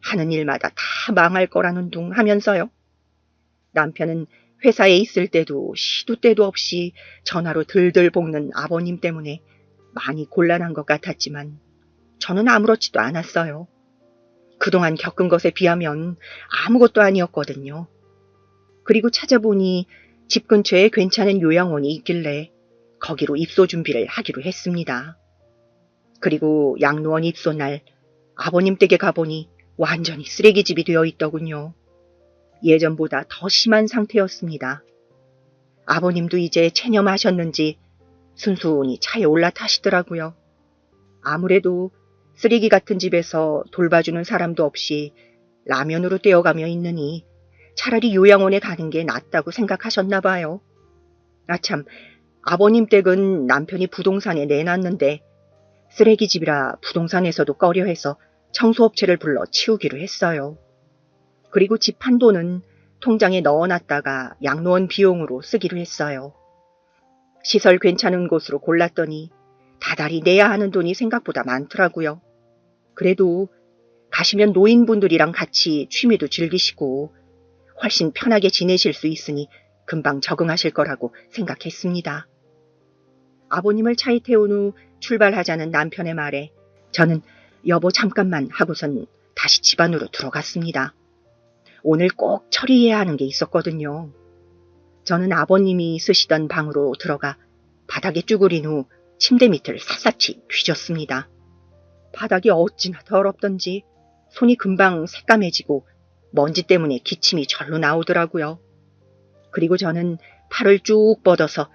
하는 일마다 다 망할 거라는 둥 하면서요. 남편은 회사에 있을 때도 시도 때도 없이 전화로 들들 볶는 아버님 때문에 많이 곤란한 것 같았지만 저는 아무렇지도 않았어요. 그동안 겪은 것에 비하면 아무것도 아니었거든요. 그리고 찾아보니 집 근처에 괜찮은 요양원이 있길래 거기로 입소 준비를 하기로 했습니다. 그리고 양로원 입소 날 아버님 댁에 가보니 완전히 쓰레기집이 되어 있더군요. 예전보다 더 심한 상태였습니다. 아버님도 이제 체념하셨는지 순순히 차에 올라타시더라고요. 아무래도 쓰레기 같은 집에서 돌봐주는 사람도 없이 라면으로 떼어가며 있느니 차라리 요양원에 가는 게 낫다고 생각하셨나 봐요. 아참, 아버님 댁은 남편이 부동산에 내놨는데 쓰레기집이라 부동산에서도 꺼려해서 청소업체를 불러 치우기로 했어요. 그리고 집 한도는 통장에 넣어놨다가 양로원 비용으로 쓰기로 했어요. 시설 괜찮은 곳으로 골랐더니 다달이 내야 하는 돈이 생각보다 많더라고요. 그래도 가시면 노인분들이랑 같이 취미도 즐기시고 훨씬 편하게 지내실 수 있으니 금방 적응하실 거라고 생각했습니다. 아버님을 차에 태운 후 출발하자는 남편의 말에 저는 여보 잠깐만 하고선 다시 집 안으로 들어갔습니다. 오늘 꼭 처리해야 하는 게 있었거든요. 저는 아버님이 쓰시던 방으로 들어가 바닥에 쭈그린 후 침대 밑을 샅샅이 뒤졌습니다. 바닥이 어찌나 더럽던지 손이 금방 새까매지고 먼지 때문에 기침이 절로 나오더라고요. 그리고 저는 팔을 쭉 뻗어서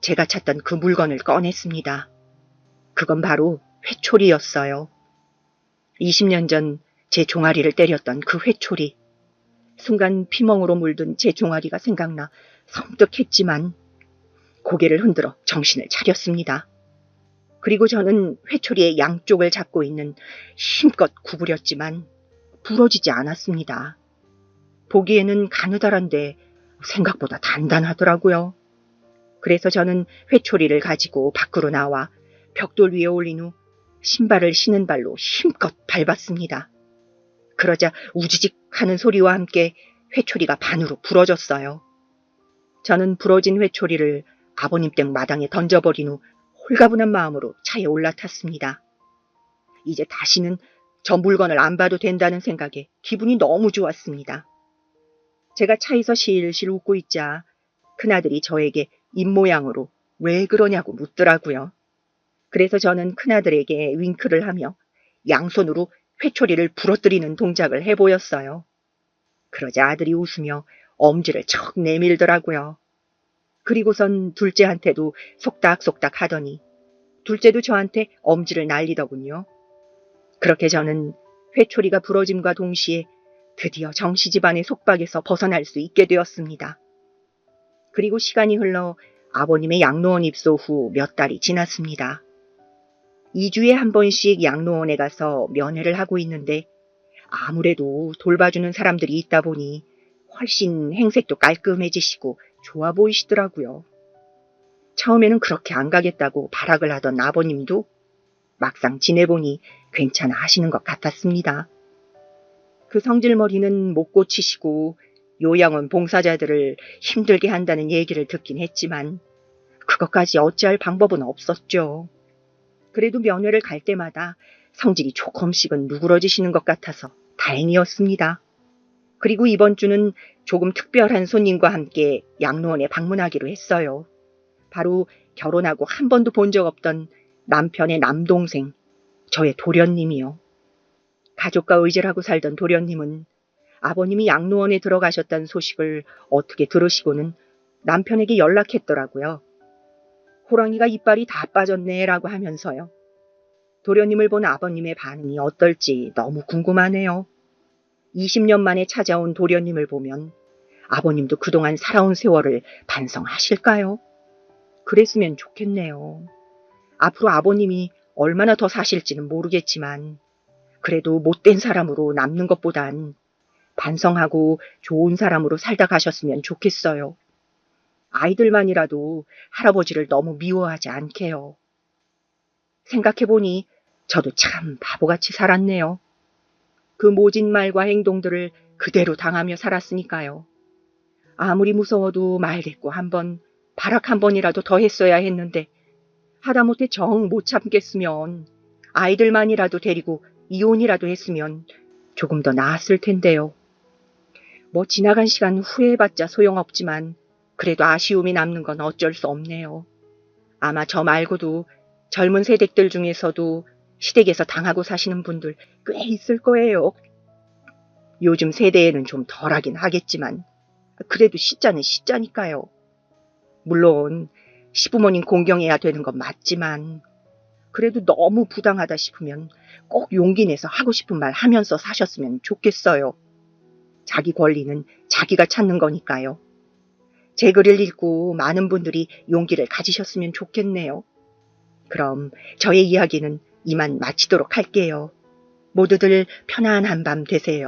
제가 찾던 그 물건을 꺼냈습니다. 그건 바로 회초리였어요. 20년 전 제 종아리를 때렸던 그 회초리. 순간 피멍으로 물든 제 종아리가 생각나 섬뜩했지만 고개를 흔들어 정신을 차렸습니다. 그리고 저는 회초리의 양쪽을 잡고 있는 힘껏 구부렸지만 부러지지 않았습니다. 보기에는 가느다란데 생각보다 단단하더라고요. 그래서 저는 회초리를 가지고 밖으로 나와 벽돌 위에 올린 후 신발을 신은 발로 힘껏 밟았습니다. 그러자 우지직 하는 소리와 함께 회초리가 반으로 부러졌어요. 저는 부러진 회초리를 아버님 댁 마당에 던져버린 후 홀가분한 마음으로 차에 올라탔습니다. 이제 다시는 저 물건을 안 봐도 된다는 생각에 기분이 너무 좋았습니다. 제가 차에서 실실 웃고 있자 큰아들이 저에게 입모양으로 왜 그러냐고 묻더라고요. 그래서 저는 큰아들에게 윙크를 하며 양손으로 회초리를 부러뜨리는 동작을 해보였어요. 그러자 아들이 웃으며 엄지를 척 내밀더라고요. 그리고선 둘째한테도 속닥속닥 하더니 둘째도 저한테 엄지를 날리더군요. 그렇게 저는 회초리가 부러짐과 동시에 드디어 정씨 집안의 속박에서 벗어날 수 있게 되었습니다. 그리고 시간이 흘러 아버님의 양로원 입소 후 몇 달이 지났습니다. 2주에 한 번씩 양로원에 가서 면회를 하고 있는데 아무래도 돌봐주는 사람들이 있다 보니 훨씬 행색도 깔끔해지시고 좋아 보이시더라고요. 처음에는 그렇게 안 가겠다고 발악을 하던 아버님도 막상 지내보니 괜찮아 하시는 것 같았습니다. 그 성질머리는 못 고치시고 요양원 봉사자들을 힘들게 한다는 얘기를 듣긴 했지만 그것까지 어찌할 방법은 없었죠. 그래도 면회를 갈 때마다 성질이 조금씩은 누그러지시는 것 같아서 다행이었습니다. 그리고 이번 주는 조금 특별한 손님과 함께 양로원에 방문하기로 했어요. 바로 결혼하고 한 번도 본 적 없던 남편의 남동생, 저의 도련님이요. 가족과 의절하고 살던 도련님은 아버님이 양로원에 들어가셨다는 소식을 어떻게 들으시고는 남편에게 연락했더라고요. 호랑이가 이빨이 다 빠졌네 라고 하면서요. 도련님을 본 아버님의 반응이 어떨지 너무 궁금하네요. 20년 만에 찾아온 도련님을 보면 아버님도 그동안 살아온 세월을 반성하실까요? 그랬으면 좋겠네요. 앞으로 아버님이 얼마나 더 사실지는 모르겠지만 그래도 못된 사람으로 남는 것보단 반성하고 좋은 사람으로 살다 가셨으면 좋겠어요. 아이들만이라도 할아버지를 너무 미워하지 않게요. 생각해보니 저도 참 바보같이 살았네요. 그 모진 말과 행동들을 그대로 당하며 살았으니까요. 아무리 무서워도 말대꾸 한 번, 발악 한 번이라도 더 했어야 했는데 하다못해 정 못 참겠으면 아이들만이라도 데리고 이혼이라도 했으면 조금 더 나았을 텐데요. 뭐 지나간 시간 후회해봤자 소용없지만 그래도 아쉬움이 남는 건 어쩔 수 없네요. 아마 저 말고도 젊은 세대들 중에서도 시댁에서 당하고 사시는 분들 꽤 있을 거예요. 요즘 세대에는 좀 덜하긴 하겠지만 그래도 시자는 시자니까요. 물론 시부모님 공경해야 되는 건 맞지만 그래도 너무 부당하다 싶으면 꼭 용기 내서 하고 싶은 말 하면서 사셨으면 좋겠어요. 자기 권리는 자기가 찾는 거니까요. 제 글을 읽고 많은 분들이 용기를 가지셨으면 좋겠네요. 그럼 저의 이야기는 이만 마치도록 할게요. 모두들 편안한 밤 되세요.